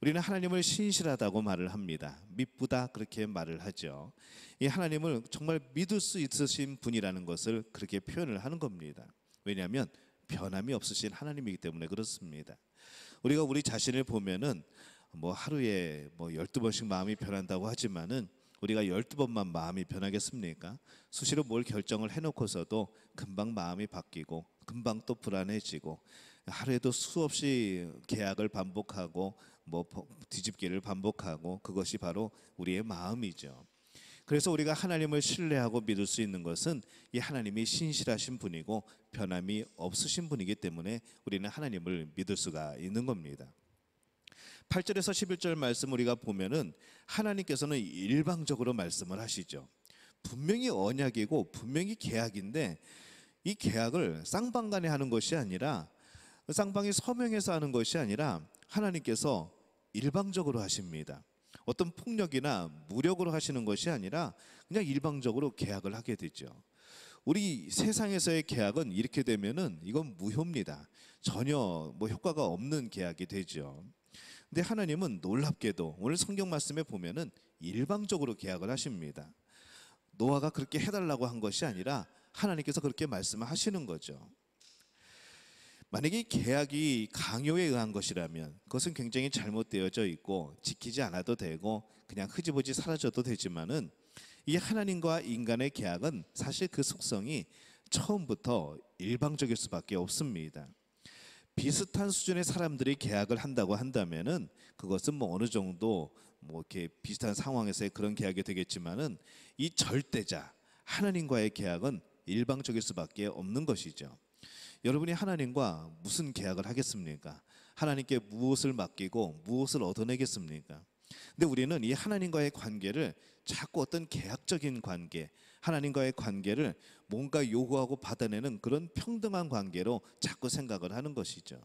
우리는 하나님을 신실하다고 말을 합니다. 믿부다 그렇게 말을 하죠. 이 하나님을 정말 믿을 수 있으신 분이라는 것을 그렇게 표현을 하는 겁니다. 왜냐하면 변함이 없으신 하나님이기 때문에 그렇습니다. 우리가 우리 자신을 보면은 하루에 12번씩 마음이 변한다고 하지만은 우리가 12번만 마음이 변하겠습니까? 수시로 뭘 결정을 해놓고서도 금방 마음이 바뀌고 금방 또 불안해지고 하루에도 수없이 계약을 반복하고 뭐 뒤집기를 반복하고 그것이 바로 우리의 마음이죠. 그래서 우리가 하나님을 신뢰하고 믿을 수 있는 것은 이 하나님이 신실하신 분이고 변함이 없으신 분이기 때문에 우리는 하나님을 믿을 수가 있는 겁니다. 8절에서 11절 말씀 우리가 보면은 하나님께서는 일방적으로 말씀을 하시죠. 분명히 언약이고 분명히 계약인데 이 계약을 쌍방간에 하는 것이 아니라 쌍방이 서명해서 하는 것이 아니라 하나님께서 일방적으로 하십니다. 어떤 폭력이나 무력으로 하시는 것이 아니라 그냥 일방적으로 계약을 하게 되죠. 우리 세상에서의 계약은 이렇게 되면은 이건 무효입니다. 전혀 뭐 효과가 없는 계약이 되죠. 근데 하나님은 놀랍게도 오늘 성경 말씀에 보면은 일방적으로 계약을 하십니다. 노아가 그렇게 해달라고 한 것이 아니라 하나님께서 그렇게 말씀하시는 거죠. 만약에 계약이 강요에 의한 것이라면 그것은 굉장히 잘못되어져 있고 지키지 않아도 되고 그냥 흐지부지 사라져도 되지만은 이 하나님과 인간의 계약은 사실 그 속성이 처음부터 일방적일 수밖에 없습니다. 비슷한 수준의 사람들이 계약을 한다고 한다면은 그것은 뭐 어느 정도 뭐 이렇게 비슷한 상황에서의 그런 계약이 되겠지만은 이 절대자 하나님과의 계약은 일방적일 수밖에 없는 것이죠. 여러분이 하나님과 무슨 계약을 하겠습니까? 하나님께 무엇을 맡기고 무엇을 얻어내겠습니까? 근데 우리는 이 하나님과의 관계를 자꾸 어떤 계약적인 관계, 하나님과의 관계를 뭔가 요구하고 받아내는 그런 평등한 관계로 자꾸 생각을 하는 것이죠.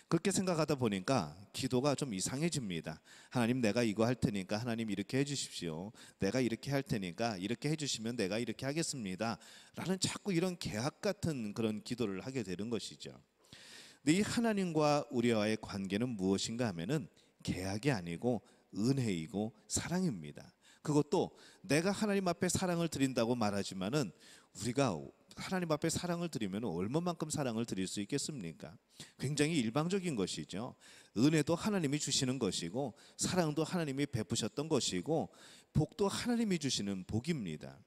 그렇게 생각하다 보니까 기도가 좀 이상해집니다. 하나님 내가 이거 할 테니까 하나님 이렇게 해주십시오. 내가 이렇게 할 테니까 이렇게 해주시면 내가 이렇게 하겠습니다. 라는 자꾸 이런 계약 같은 그런 기도를 하게 되는 것이죠. 근데 이 하나님과 우리와의 관계는 무엇인가 하면은 계약이 아니고 은혜이고 사랑입니다. 그것도 내가 하나님 앞에 사랑을 드린다고 말하지만은 우리가 하나님 앞에 사랑을 드리면 얼마만큼 사랑을 드릴 수 있겠습니까? 굉장히 일방적인 것이죠. 은혜도 하나님이 주시는 것이고 사랑도 하나님이 베푸셨던 것이고 복도 하나님이 주시는 복입니다.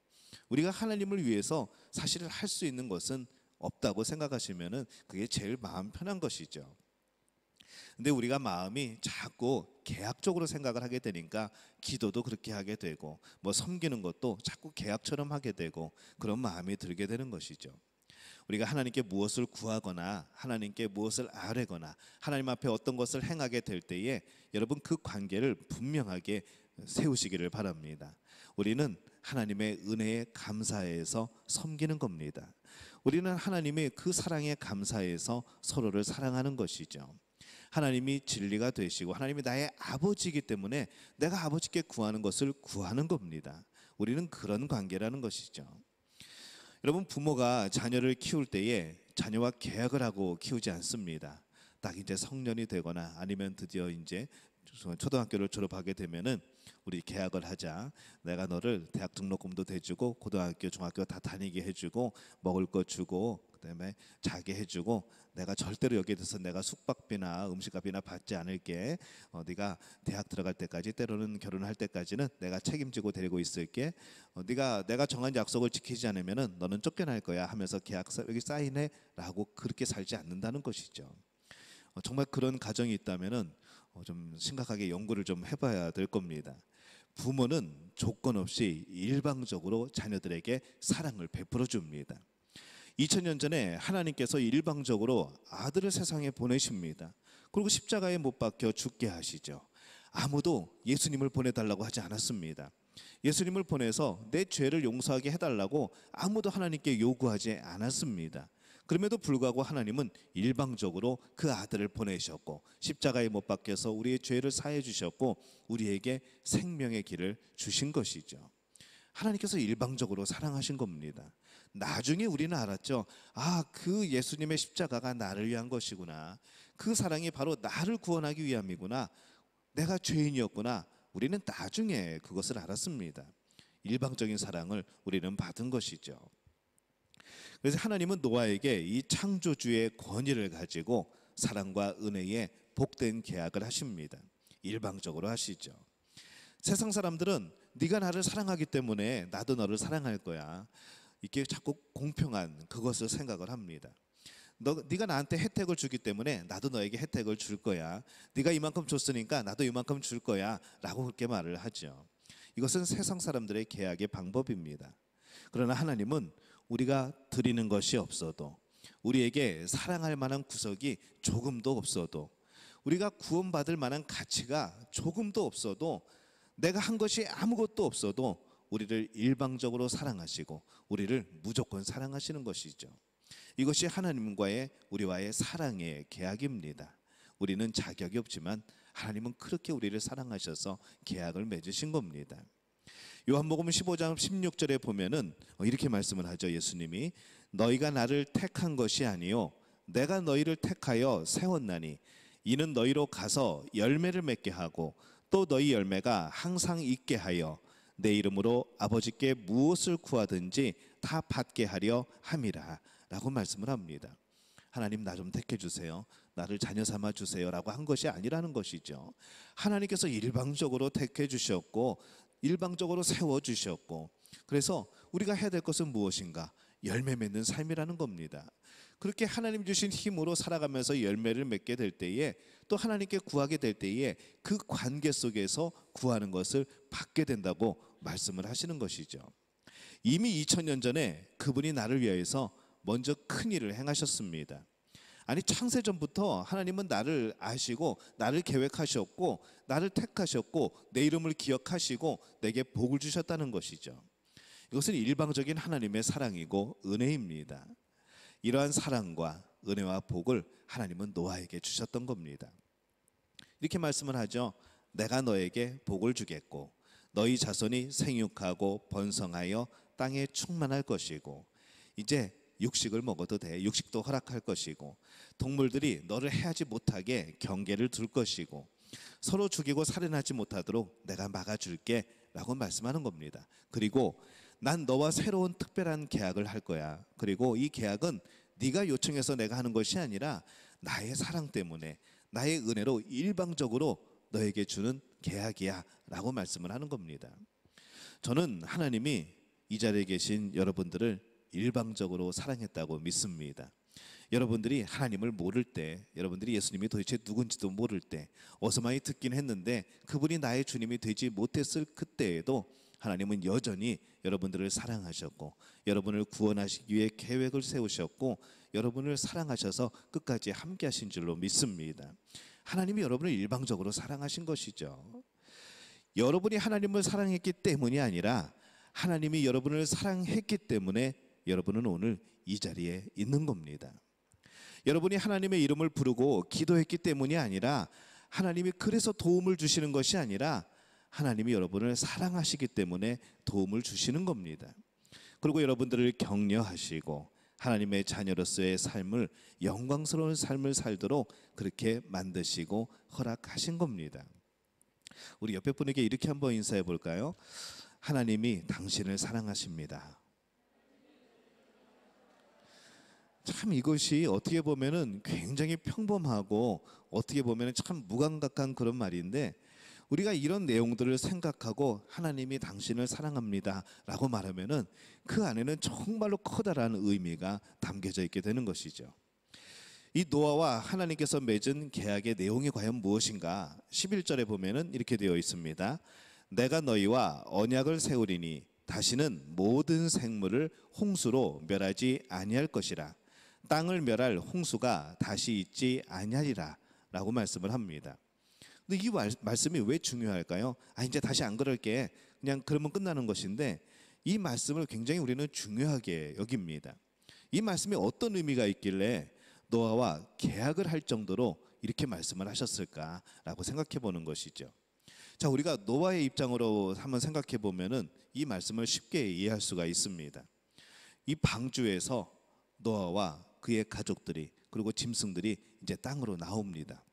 우리가 하나님을 위해서 사실 할 수 있는 것은 없다고 생각하시면은 그게 제일 마음 편한 것이죠. 근데 우리가 마음이 자꾸 계약적으로 생각을 하게 되니까 기도도 그렇게 하게 되고 뭐 섬기는 것도 자꾸 계약처럼 하게 되고 그런 마음이 들게 되는 것이죠. 우리가 하나님께 무엇을 구하거나 하나님께 무엇을 아뢰거나 하나님 앞에 어떤 것을 행하게 될 때에 여러분 그 관계를 분명하게 세우시기를 바랍니다. 우리는 하나님의 은혜에 감사해서 섬기는 겁니다. 우리는 하나님의 그 사랑에 감사해서 서로를 사랑하는 것이죠. 하나님이 진리가 되시고 하나님이 나의 아버지이기 때문에 내가 아버지께 구하는 것을 구하는 겁니다. 우리는 그런 관계라는 것이죠. 여러분 부모가 자녀를 키울 때에 자녀와 계약을 하고 키우지 않습니다. 딱 이제 성년이 되거나 아니면 드디어 이제 초등학교를 졸업하게 되면은 우리 계약을 하자. 내가 너를 대학 등록금도 대주고 고등학교, 중학교 다 다니게 해주고 먹을 거 주고 그다음에 자게 해주고 내가 절대로 여기에 대해서 내가 숙박비나 음식값이나 받지 않을게. 네가 대학 들어갈 때까지 때로는 결혼할 때까지는 내가 책임지고 데리고 있을게. 네가 내가 정한 약속을 지키지 않으면은 너는 쫓겨날 거야 하면서 계약서 여기 사인해라고 그렇게 살지 않는다는 것이죠. 정말 그런 가정이 있다면은 좀 심각하게 연구를 좀 해봐야 될 겁니다. 부모는 조건 없이 일방적으로 자녀들에게 사랑을 베풀어 줍니다. 2000년 전에 하나님께서 일방적으로 아들을 세상에 보내십니다. 그리고 십자가에 못 박혀 죽게 하시죠. 아무도 예수님을 보내달라고 하지 않았습니다. 예수님을 보내서 내 죄를 용서하게 해달라고 아무도 하나님께 요구하지 않았습니다. 그럼에도 불구하고 하나님은 일방적으로 그 아들을 보내셨고 십자가에 못 박혀서 우리의 죄를 사해 주셨고 우리에게 생명의 길을 주신 것이죠. 하나님께서 일방적으로 사랑하신 겁니다. 나중에 우리는 알았죠. 아, 그 예수님의 십자가가 나를 위한 것이구나. 그 사랑이 바로 나를 구원하기 위함이구나. 내가 죄인이었구나. 우리는 나중에 그것을 알았습니다. 일방적인 사랑을 우리는 받은 것이죠. 그래서 하나님은 노아에게 이 창조주의 권위를 가지고 사랑과 은혜의 복된 계약을 하십니다. 일방적으로 하시죠. 세상 사람들은 네가 나를 사랑하기 때문에 나도 너를 사랑할 거야. 이렇게 자꾸 공평한 그것을 생각을 합니다. 네가 나한테 혜택을 주기 때문에 나도 너에게 혜택을 줄 거야. 네가 이만큼 줬으니까 나도 이만큼 줄 거야 라고 그렇게 말을 하죠. 이것은 세상 사람들의 계약의 방법입니다. 그러나 하나님은 우리가 드리는 것이 없어도, 우리에게 사랑할 만한 구석이 조금도 없어도, 우리가 구원받을 만한 가치가 조금도 없어도, 내가 한 것이 아무것도 없어도 우리를 일방적으로 사랑하시고 우리를 무조건 사랑하시는 것이죠. 이것이 하나님과의 우리와의 사랑의 계약입니다. 우리는 자격이 없지만 하나님은 그렇게 우리를 사랑하셔서 계약을 맺으신 겁니다. 요한복음 15장 16절에 보면은 이렇게 말씀을 하죠. 예수님이 너희가 나를 택한 것이 아니요 내가 너희를 택하여 세웠나니 이는 너희로 가서 열매를 맺게 하고 또 너희 열매가 항상 있게 하여 내 이름으로 아버지께 무엇을 구하든지 다 받게 하려 함이라 라고 말씀을 합니다. 하나님 나 좀 택해 주세요. 나를 자녀 삼아 주세요 라고 한 것이 아니라는 것이죠. 하나님께서 일방적으로 택해 주셨고 일방적으로 세워주셨고, 그래서 우리가 해야 될 것은 무엇인가? 열매 맺는 삶이라는 겁니다. 그렇게 하나님 주신 힘으로 살아가면서 열매를 맺게 될 때에, 또 하나님께 구하게 될 때에 그 관계 속에서 구하는 것을 받게 된다고 말씀을 하시는 것이죠. 이미 2000년 전에 그분이 나를 위하여서 먼저 큰 일을 행하셨습니다. 아니 창세전부터 하나님은 나를 아시고 나를 계획하셨고 나를 택하셨고 내 이름을 기억하시고 내게 복을 주셨다는 것이죠. 이것은 일방적인 하나님의 사랑이고 은혜입니다. 이러한 사랑과 은혜와 복을 하나님은 노아에게 주셨던 겁니다. 이렇게 말씀을 하죠. 내가 너에게 복을 주겠고 너희 자손이 생육하고 번성하여 땅에 충만할 것이고 이제 육식을 먹어도 돼. 육식도 허락할 것이고 동물들이 너를 해하지 못하게 경계를 둘 것이고 서로 죽이고 살인하지 못하도록 내가 막아줄게 라고 말씀하는 겁니다. 그리고 난 너와 새로운 특별한 계약을 할 거야. 그리고 이 계약은 네가 요청해서 내가 하는 것이 아니라 나의 사랑 때문에 나의 은혜로 일방적으로 너에게 주는 계약이야 라고 말씀을 하는 겁니다. 저는 하나님이 이 자리에 계신 여러분들을 일방적으로 사랑했다고 믿습니다. 여러분들이 하나님을 모를 때, 여러분들이 예수님이 도대체 누군지도 모를 때, 어서 많이 듣긴 했는데 그분이 나의 주님이 되지 못했을 그때에도 하나님은 여전히 여러분들을 사랑하셨고 여러분을 구원하시기 위해 계획을 세우셨고 여러분을 사랑하셔서 끝까지 함께 하신 줄로 믿습니다. 하나님이 여러분을 일방적으로 사랑하신 것이죠. 여러분이 하나님을 사랑했기 때문이 아니라 하나님이 여러분을 사랑했기 때문에 여러분은 오늘 이 자리에 있는 겁니다. 여러분이 하나님의 이름을 부르고 기도했기 때문이 아니라 하나님이 그래서 도움을 주시는 것이 아니라 하나님이 여러분을 사랑하시기 때문에 도움을 주시는 겁니다. 그리고 여러분들을 격려하시고 하나님의 자녀로서의 삶을 영광스러운 삶을 살도록 그렇게 만드시고 허락하신 겁니다. 우리 옆에 분에게 이렇게 한번 인사해 볼까요? 하나님이 당신을 사랑하십니다. 참 이것이 어떻게 보면은 굉장히 평범하고 어떻게 보면은 참 무감각한 그런 말인데 우리가 이런 내용들을 생각하고 하나님이 당신을 사랑합니다 라고 말하면은 그 안에는 정말로 커다란 의미가 담겨져 있게 되는 것이죠. 이 노아와 하나님께서 맺은 계약의 내용이 과연 무엇인가? 11절에 보면은 이렇게 되어 있습니다. 내가 너희와 언약을 세우리니 다시는 모든 생물을 홍수로 멸하지 아니할 것이라. 땅을 멸할 홍수가 다시 있지 아니하리라 라고 말씀을 합니다. 근데 이 말씀이 왜 중요할까요? 이제 다시 안 그럴게. 그냥 그러면 끝나는 것인데 이 말씀을 굉장히 우리는 중요하게 여깁니다. 이 말씀이 어떤 의미가 있길래 노아와 계약을 할 정도로 이렇게 말씀을 하셨을까라고 생각해 보는 것이죠. 자, 우리가 노아의 입장으로 한번 생각해 보면은 이 말씀을 쉽게 이해할 수가 있습니다. 이 방주에서 노아와 그의 가족들이 그리고 짐승들이 이제 땅으로 나옵니다.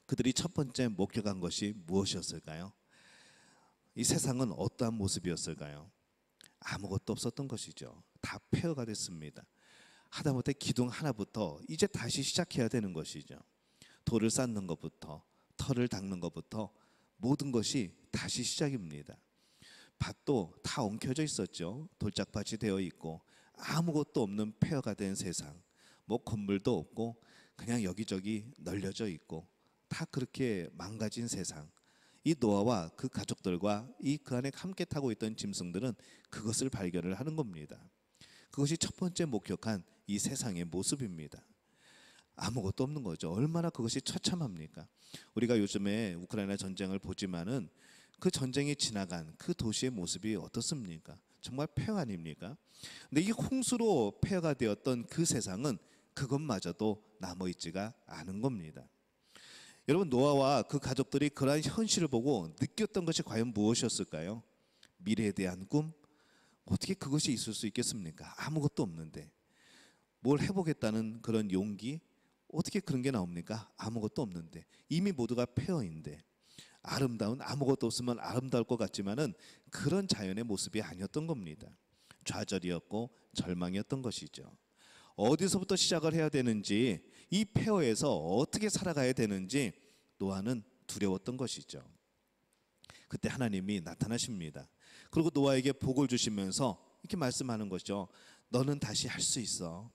그들이 첫 번째 목격한 것이 무엇이었을까요? 이 세상은 어떠한 모습이었을까요? 아무것도 없었던 것이죠. 다 폐허가 됐습니다. 하다못해 기둥 하나부터 이제 다시 시작해야 되는 것이죠. 돌을 쌓는 것부터 털을 닦는 것부터 모든 것이 다시 시작입니다. 밭도 다 엉켜져 있었죠. 돌짝밭이 되어 있고 아무것도 없는 폐허가 된 세상. 뭐 건물도 없고 그냥 여기저기 널려져 있고 다 그렇게 망가진 세상. 이 노아와 그 가족들과 이 그 안에 함께 타고 있던 짐승들은 그것을 발견을 하는 겁니다. 그것이 첫 번째 목격한 이 세상의 모습입니다. 아무것도 없는 거죠. 얼마나 그것이 처참합니까? 우리가 요즘에 우크라이나 전쟁을 보지만은 그 전쟁이 지나간 그 도시의 모습이 어떻습니까? 정말 폐허 아닙니까? 근데 이 홍수로 폐허가 되었던 그 세상은 그것마저도 남아있지가 않은 겁니다. 여러분, 노아와 그 가족들이 그러한 현실을 보고 느꼈던 것이 과연 무엇이었을까요? 미래에 대한 꿈? 어떻게 그것이 있을 수 있겠습니까? 아무것도 없는데. 뭘 해보겠다는 그런 용기? 어떻게 그런 게 나옵니까? 아무것도 없는데. 이미 모두가 폐허인데. 아름다운, 아무것도 없으면 아름다울 것 같지만은 그런 자연의 모습이 아니었던 겁니다. 좌절이었고 절망이었던 것이죠. 어디서부터 시작을 해야 되는지, 이 폐허에서 어떻게 살아가야 되는지 노아는 두려웠던 것이죠. 그때 하나님이 나타나십니다. 그리고 노아에게 복을 주시면서 이렇게 말씀하는 거죠. 너는 다시 할 수 있어.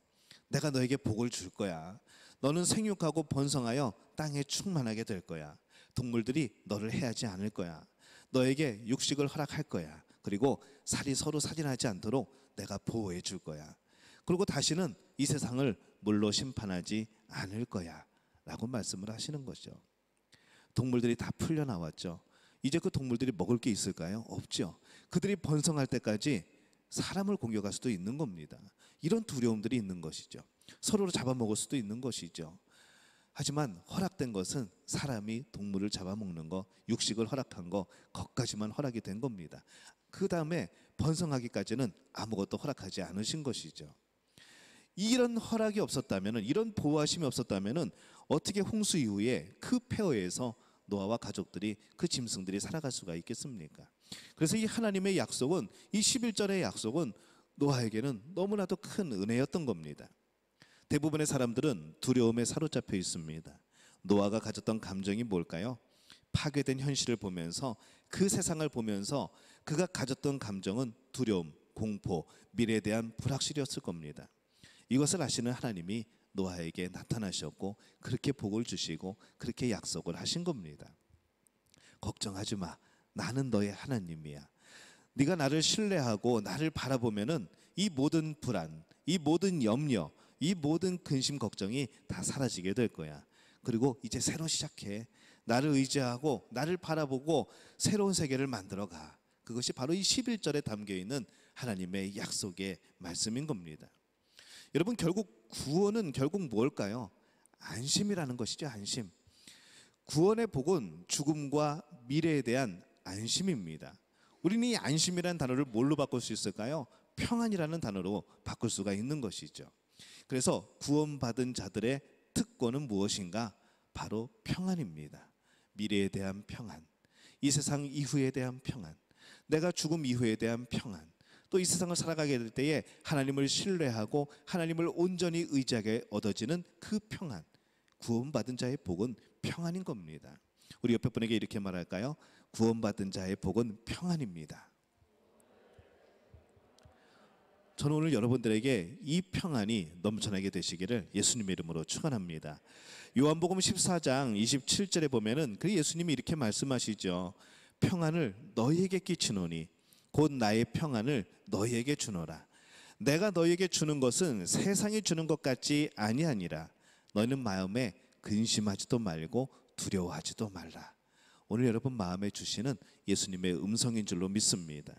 내가 너에게 복을 줄 거야. 너는 생육하고 번성하여 땅에 충만하게 될 거야. 동물들이 너를 해하지 않을 거야. 너에게 육식을 허락할 거야. 그리고 살이 서로 살인하지 않도록 내가 보호해 줄 거야. 그리고 다시는 이 세상을 물로 심판하지 않을 거야 라고 말씀을 하시는 거죠. 동물들이 다 풀려나왔죠. 이제 그 동물들이 먹을 게 있을까요? 없죠. 그들이 번성할 때까지 사람을 공격할 수도 있는 겁니다. 이런 두려움들이 있는 것이죠. 서로를 잡아먹을 수도 있는 것이죠. 하지만 허락된 것은 사람이 동물을 잡아먹는 거, 육식을 허락한 거, 거기까지만 허락이 된 겁니다. 그 다음에 번성하기까지는 아무것도 허락하지 않으신 것이죠. 이런 허락이 없었다면, 이런 보호하심이 없었다면 어떻게 홍수 이후에 그 폐허에서 노아와 가족들이, 그 짐승들이 살아갈 수가 있겠습니까? 그래서 이 하나님의 약속은, 이 11절의 약속은 노아에게는 너무나도 큰 은혜였던 겁니다. 대부분의 사람들은 두려움에 사로잡혀 있습니다. 노아가 가졌던 감정이 뭘까요? 파괴된 현실을 보면서, 그 세상을 보면서 그가 가졌던 감정은 두려움, 공포, 미래에 대한 불확실이었을 겁니다. 이것을 아시는 하나님이 노아에게 나타나셨고 그렇게 복을 주시고 그렇게 약속을 하신 겁니다. 걱정하지 마. 나는 너의 하나님이야. 네가 나를 신뢰하고 나를 바라보면은 이 모든 불안, 이 모든 염려, 이 모든 근심 걱정이 다 사라지게 될 거야. 그리고 이제 새로 시작해. 나를 의지하고 나를 바라보고 새로운 세계를 만들어가. 그것이 바로 이 11절에 담겨있는 하나님의 약속의 말씀인 겁니다. 여러분, 결국 구원은 결국 뭘까요? 안심이라는 것이죠. 안심. 구원의 복은 죽음과 미래에 대한 안심입니다. 우리는 이 안심이라는 단어를 뭘로 바꿀 수 있을까요? 평안이라는 단어로 바꿀 수가 있는 것이죠. 그래서 구원받은 자들의 특권은 무엇인가? 바로 평안입니다. 미래에 대한 평안, 이 세상 이후에 대한 평안, 내가 죽음 이후에 대한 평안, 또 이 세상을 살아가게 될 때에 하나님을 신뢰하고 하나님을 온전히 의지하게 얻어지는 그 평안, 구원받은 자의 복은 평안인 겁니다. 우리 옆에 분에게 이렇게 말할까요? 구원받은 자의 복은 평안입니다. 저는 오늘 여러분들에게 이 평안이 넘쳐나게 되시기를 예수님의 이름으로 축원합니다. 요한복음 14장 27절에 보면은 그 예수님이 이렇게 말씀하시죠. 평안을 너희에게 끼치노니 곧 나의 평안을 너희에게 주노라. 내가 너희에게 주는 것은 세상이 주는 것 같지 아니하니라. 너희는 마음에 근심하지도 말고 두려워하지도 말라. 오늘 여러분 마음에 주시는 예수님의 음성인 줄로 믿습니다.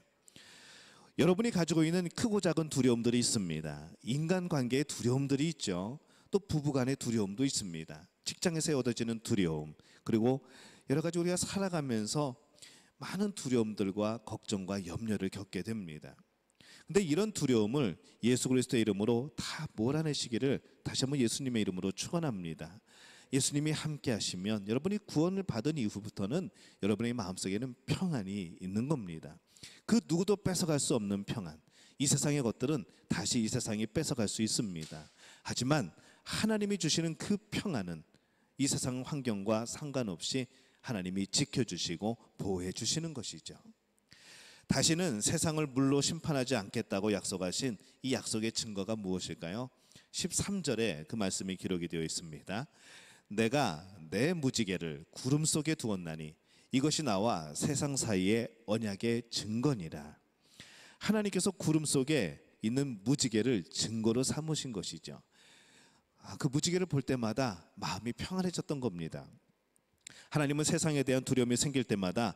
여러분이 가지고 있는 크고 작은 두려움들이 있습니다. 인간관계의 두려움들이 있죠. 또 부부간의 두려움도 있습니다. 직장에서 얻어지는 두려움, 그리고 여러 가지 우리가 살아가면서 많은 두려움들과 걱정과 염려를 겪게 됩니다. 근데 이런 두려움을 예수 그리스도의 이름으로 다 몰아내시기를 다시 한번 예수님의 이름으로 축원합니다. 예수님이 함께 하시면 여러분이 구원을 받은 이후부터는 여러분의 마음속에는 평안이 있는 겁니다. 그 누구도 뺏어갈 수 없는 평안. 이 세상의 것들은 다시 이 세상이 뺏어갈 수 있습니다. 하지만 하나님이 주시는 그 평안은 이 세상 환경과 상관없이 하나님이 지켜주시고 보호해 주시는 것이죠. 다시는 세상을 물로 심판하지 않겠다고 약속하신 이 약속의 증거가 무엇일까요? 13절에 그 말씀이 기록이 되어 있습니다. 내가 내 무지개를 구름 속에 두었나니 이것이 나와 세상 사이의 언약의 증거니라. 하나님께서 구름 속에 있는 무지개를 증거로 삼으신 것이죠. 그 무지개를 볼 때마다 마음이 평안해졌던 겁니다. 하나님은 세상에 대한 두려움이 생길 때마다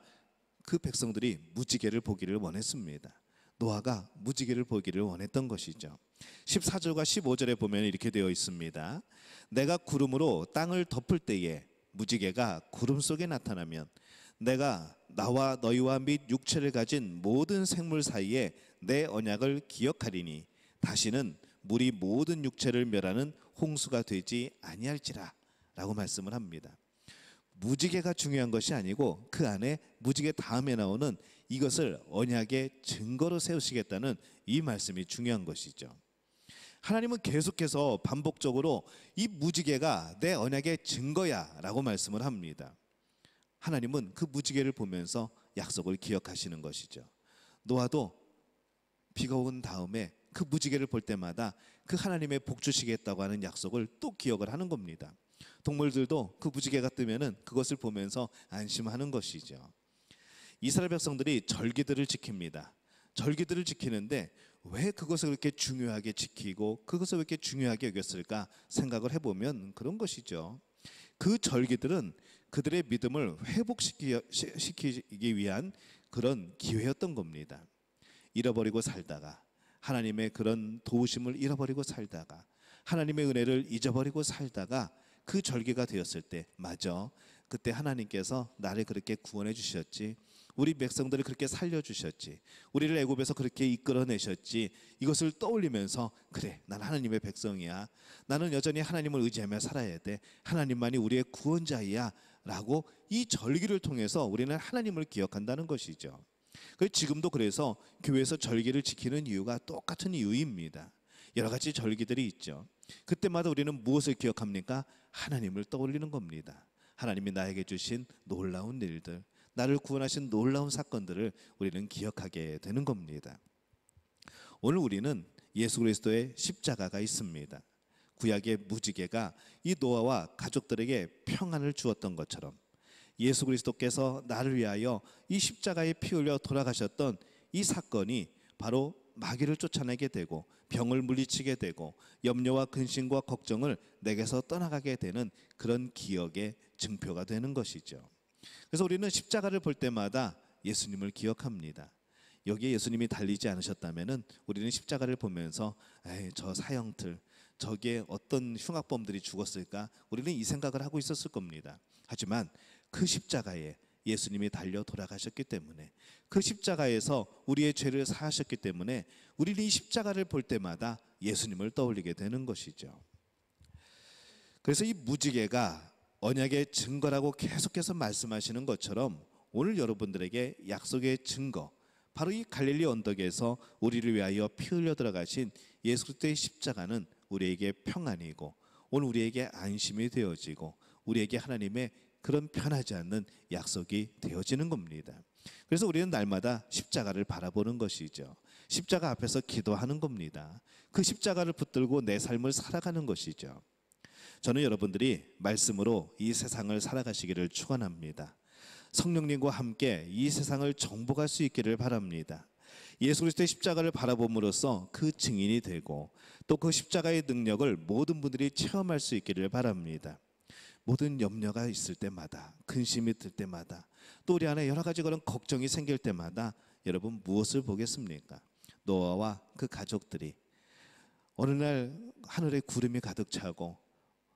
그 백성들이 무지개를 보기를 원했습니다. 노아가 무지개를 보기를 원했던 것이죠. 14절과 15절에 보면 이렇게 되어 있습니다. 내가 구름으로 땅을 덮을 때에 무지개가 구름 속에 나타나면 내가 나와 너희와 및 육체를 가진 모든 생물 사이에 내 언약을 기억하리니 다시는 물이 모든 육체를 멸하는 홍수가 되지 아니할지라 라고 말씀을 합니다. 무지개가 중요한 것이 아니고 그 안에 무지개 다음에 나오는 이것을 언약의 증거로 세우시겠다는 이 말씀이 중요한 것이죠. 하나님은 계속해서 반복적으로 이 무지개가 내 언약의 증거야 라고 말씀을 합니다. 하나님은 그 무지개를 보면서 약속을 기억하시는 것이죠. 노아도 비가 온 다음에 그 무지개를 볼 때마다 그 하나님의 복 주시겠다고 하는 약속을 또 기억을 하는 겁니다. 동물들도 그 무지개가 뜨면은 그것을 보면서 안심하는 것이죠. 이스라엘 백성들이 절기들을 지킵니다. 절기들을 지키는데 왜 그것을 그렇게 중요하게 지키고 그것을 왜 이렇게 중요하게 여겼을까 생각을 해보면 그런 것이죠. 그 절기들은 그들의 믿음을 회복시키기 위한 그런 기회였던 겁니다. 잃어버리고 살다가 하나님의 그런 도우심을 잃어버리고 살다가 하나님의 은혜를 잊어버리고 살다가 그 절기가 되었을 때 맞아, 그때 하나님께서 나를 그렇게 구원해 주셨지, 우리 백성들을 그렇게 살려주셨지, 우리를 애굽에서 그렇게 이끌어내셨지, 이것을 떠올리면서 그래, 난 하나님의 백성이야, 나는 여전히 하나님을 의지하며 살아야 돼, 하나님만이 우리의 구원자이야 라고 이 절기를 통해서 우리는 하나님을 기억한다는 것이죠. 지금도 그래서 교회에서 절기를 지키는 이유가 똑같은 이유입니다. 여러 가지 절기들이 있죠. 그때마다 우리는 무엇을 기억합니까? 하나님을 떠올리는 겁니다. 하나님이 나에게 주신 놀라운 일들, 나를 구원하신 놀라운 사건들을 우리는 기억하게 되는 겁니다. 오늘 우리는 예수 그리스도의 십자가가 있습니다. 구약의 무지개가 이 노아와 가족들에게 평안을 주었던 것처럼 예수 그리스도께서 나를 위하여 이 십자가에 피 흘려 돌아가셨던 이 사건이 바로 마귀를 쫓아내게 되고 병을 물리치게 되고 염려와 근심과 걱정을 내게서 떠나가게 되는 그런 기억의 증표가 되는 것이죠. 그래서 우리는 십자가를 볼 때마다 예수님을 기억합니다. 여기에 예수님이 달리지 않으셨다면은 우리는 십자가를 보면서 저 사형틀, 저기에 어떤 흉악범들이 죽었을까, 우리는 이 생각을 하고 있었을 겁니다. 하지만 그 십자가에 예수님이 달려 돌아가셨기 때문에, 그 십자가에서 우리의 죄를 사하셨기 때문에 우리는 이 십자가를 볼 때마다 예수님을 떠올리게 되는 것이죠. 그래서 이 무지개가 언약의 증거라고 계속해서 말씀하시는 것처럼 오늘 여러분들에게 약속의 증거, 바로 이 갈릴리 언덕에서 우리를 위하여 피 흘려 들어가신 예수 그리스도의 십자가는 우리에게 평안이고 오늘 우리에게 안심이 되어지고 우리에게 하나님의 그런 편하지 않는 약속이 되어지는 겁니다. 그래서 우리는 날마다 십자가를 바라보는 것이죠. 십자가 앞에서 기도하는 겁니다. 그 십자가를 붙들고 내 삶을 살아가는 것이죠. 저는 여러분들이 말씀으로 이 세상을 살아가시기를 축원합니다. 성령님과 함께 이 세상을 정복할 수 있기를 바랍니다. 예수 그리스도의 십자가를 바라봄으로써 그 증인이 되고 또 그 십자가의 능력을 모든 분들이 체험할 수 있기를 바랍니다. 모든 염려가 있을 때마다, 근심이 들 때마다, 또 우리 안에 여러 가지 그런 걱정이 생길 때마다 여러분 무엇을 보겠습니까? 노아와 그 가족들이 어느 날 하늘에 구름이 가득 차고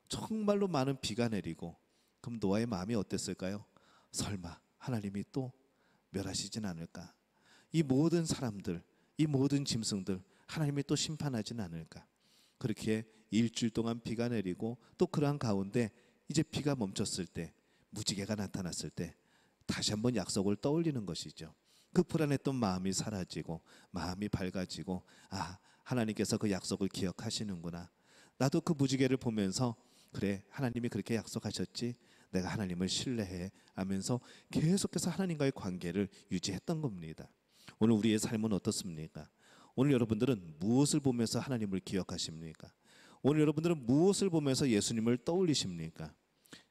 정말로 많은 비가 내리고, 그럼 노아의 마음이 어땠을까요? 설마 하나님이 또 멸하시진 않을까? 이 모든 사람들, 이 모든 짐승들 하나님이 또 심판하진 않을까? 그렇게 일주일 동안 비가 내리고 또 그러한 가운데 이제 비가 멈췄을 때, 무지개가 나타났을 때 다시 한번 약속을 떠올리는 것이죠. 그 불안했던 마음이 사라지고 마음이 밝아지고, 아, 하나님께서 그 약속을 기억하시는구나. 나도 그 무지개를 보면서 그래, 하나님이 그렇게 약속하셨지, 내가 하나님을 신뢰해 하면서 계속해서 하나님과의 관계를 유지했던 겁니다. 오늘 우리의 삶은 어떻습니까? 오늘 여러분들은 무엇을 보면서 하나님을 기억하십니까? 오늘 여러분들은 무엇을 보면서 예수님을 떠올리십니까?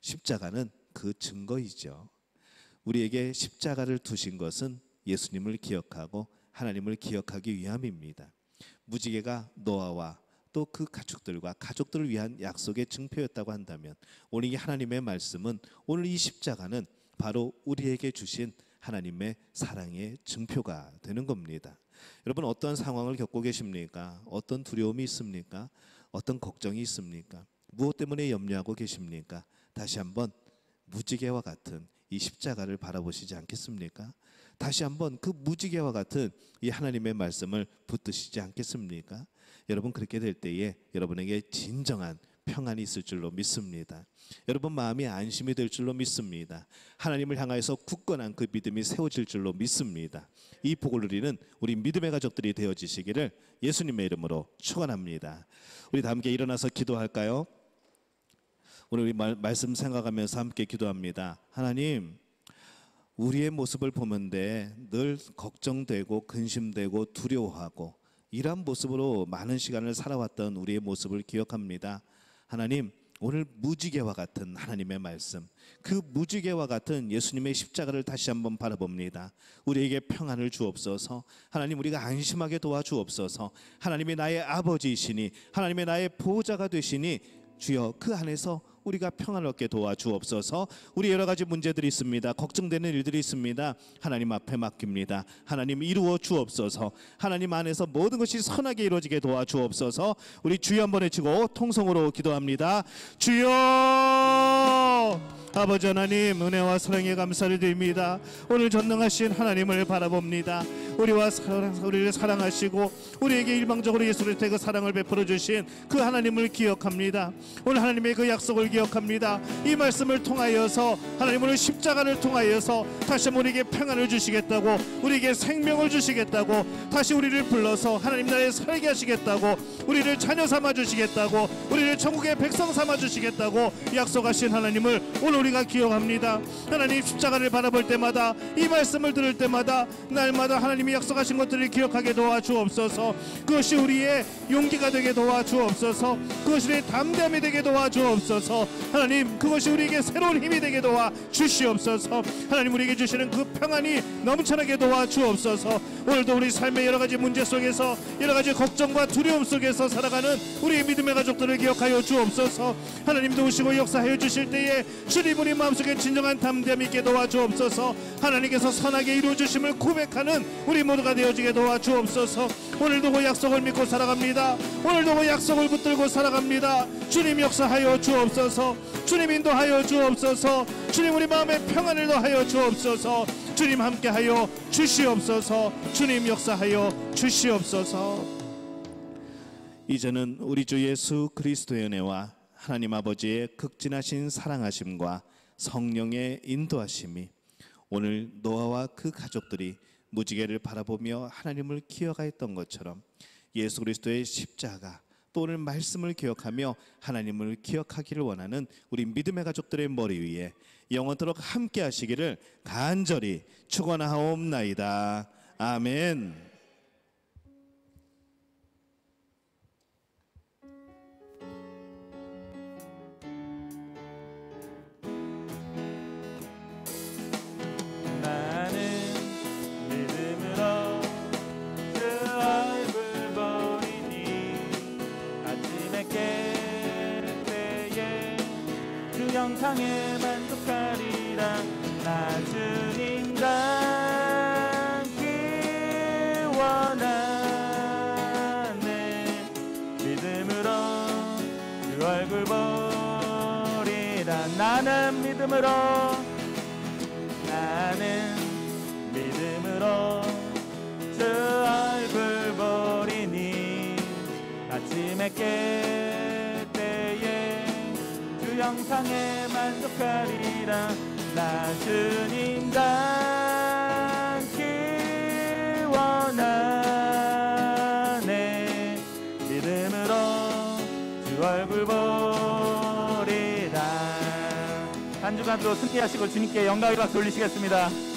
십자가는 그 증거이죠. 우리에게 십자가를 두신 것은 예수님을 기억하고 하나님을 기억하기 위함입니다. 무지개가 노아와 또 그 가족들과 가족들을 위한 약속의 증표였다고 한다면 오늘 이 하나님의 말씀은, 오늘 이 십자가는 바로 우리에게 주신 하나님의 사랑의 증표가 되는 겁니다. 여러분, 어떤 상황을 겪고 계십니까? 어떤 두려움이 있습니까? 어떤 걱정이 있습니까? 무엇 때문에 염려하고 계십니까? 다시 한번 무지개와 같은 이 십자가를 바라보시지 않겠습니까? 다시 한번 그 무지개와 같은 이 하나님의 말씀을 붙드시지 않겠습니까? 여러분, 그렇게 될 때에 여러분에게 진정한 평안이 있을 줄로 믿습니다. 여러분 마음이 안심이 될 줄로 믿습니다. 하나님을 향하여서 굳건한 그 믿음이 세워질 줄로 믿습니다. 이 복을 누리는 우리 믿음의 가족들이 되어지시기를 예수님의 이름으로 축원합니다. 우리 다 함께 일어나서 기도할까요? 오늘 우리 말씀 생각하면서 함께 기도합니다. 하나님, 우리의 모습을 보면데 늘 걱정되고 근심되고 두려워하고 이러한 모습으로 많은 시간을 살아왔던 우리의 모습을 기억합니다. 하나님, 오늘 무지개와 같은 하나님의 말씀, 그 무지개와 같은 예수님의 십자가를 다시 한번 바라봅니다. 우리에게 평안을 주옵소서. 하나님, 우리가 안심하게 도와주옵소서. 하나님이 나의 아버지이시니, 하나님의 나의 보호자가 되시니 주여 그 안에서 우리가 평안을 얻게 도와주옵소서. 우리 여러 가지 문제들이 있습니다. 걱정되는 일들이 있습니다. 하나님 앞에 맡깁니다. 하나님 이루어 주옵소서. 하나님 안에서 모든 것이 선하게 이루어지게 도와주옵소서. 우리 주여 한번 외치고 통성으로 기도합니다. 주여! 아버지 하나님, 은혜와 사랑에 감사를 드립니다. 오늘 전능하신 하나님을 바라봅니다. 우리를 사랑하시고 우리에게 일방적으로 예수를 통해 그 사랑을 베풀어 주신 그 하나님을 기억합니다. 오늘 하나님의 그 약속을 기억합니다. 이 말씀을 통하여서 하나님 오늘 십자가를 통하여서 다시 한번 우리에게 평안을 주시겠다고, 우리에게 생명을 주시겠다고, 다시 우리를 불러서 하나님 나라에 살게 하시겠다고, 우리를 자녀 삼아 주시겠다고, 우리를 천국의 백성 삼아 주시겠다고 약속하신 하나님을 오늘 우리가 기억합니다. 하나님, 십자가를 바라볼 때마다, 이 말씀을 들을 때마다 날마다 하나님이 약속하신 것들을 기억하게 도와주옵소서. 그것이 우리의 용기가 되게 도와주옵소서. 그것이 우리의 담대함이 되게 도와주옵소서. 하나님, 그것이 우리에게 새로운 힘이 되게 도와주시옵소서. 하나님, 우리에게 주시는 그 평안이 넘쳐나게 도와주옵소서. 오늘도 우리 삶의 여러 가지 문제 속에서, 여러 가지 걱정과 두려움 속에서 살아가는 우리의 믿음의 가족들을 기억하여 주옵소서. 하나님 도우시고 역사하여 주실 때에 주님 우리 마음속에 진정한 담대함 있게 도와주옵소서. 하나님께서 선하게 이루어주심을 고백하는 우리 모두가 되어지게 도와주옵소서. 오늘도 그 약속을 믿고 살아갑니다. 오늘도 그 약속을 붙들고 살아갑니다. 주님 역사하여 주옵소서. 주님 인도하여 주옵소서. 주님 우리 마음에 평안을 더하여 주옵소서. 주님 함께하여 주시옵소서. 주님 역사하여 주시옵소서. 이제는 우리 주 예수 그리스도의 은혜와 하나님 아버지의 극진하신 사랑하심과 성령의 인도하심이 오늘 노아와 그 가족들이 무지개를 바라보며 하나님을 기억하였던 것처럼 예수 그리스도의 십자가, 또 오늘 말씀을 기억하며 하나님을 기억하기를 원하는 우리 믿음의 가족들의 머리 위에 영원토록 함께 하시기를 간절히 축원하옵나이다. 아멘. 영상에 만족하리라. 나 주님 닮기 원하네. 믿음으로 주 얼굴 보리라. 나는 믿음으로 주 얼굴 보리니. 아침에 깰 때에 주 영상에 만족하리라. 나 주님 닮기 원하네. 믿음으로 주 얼굴 보리라. 한 주간도 승리하시고 주님께 영광의 박수 올리시겠습니다.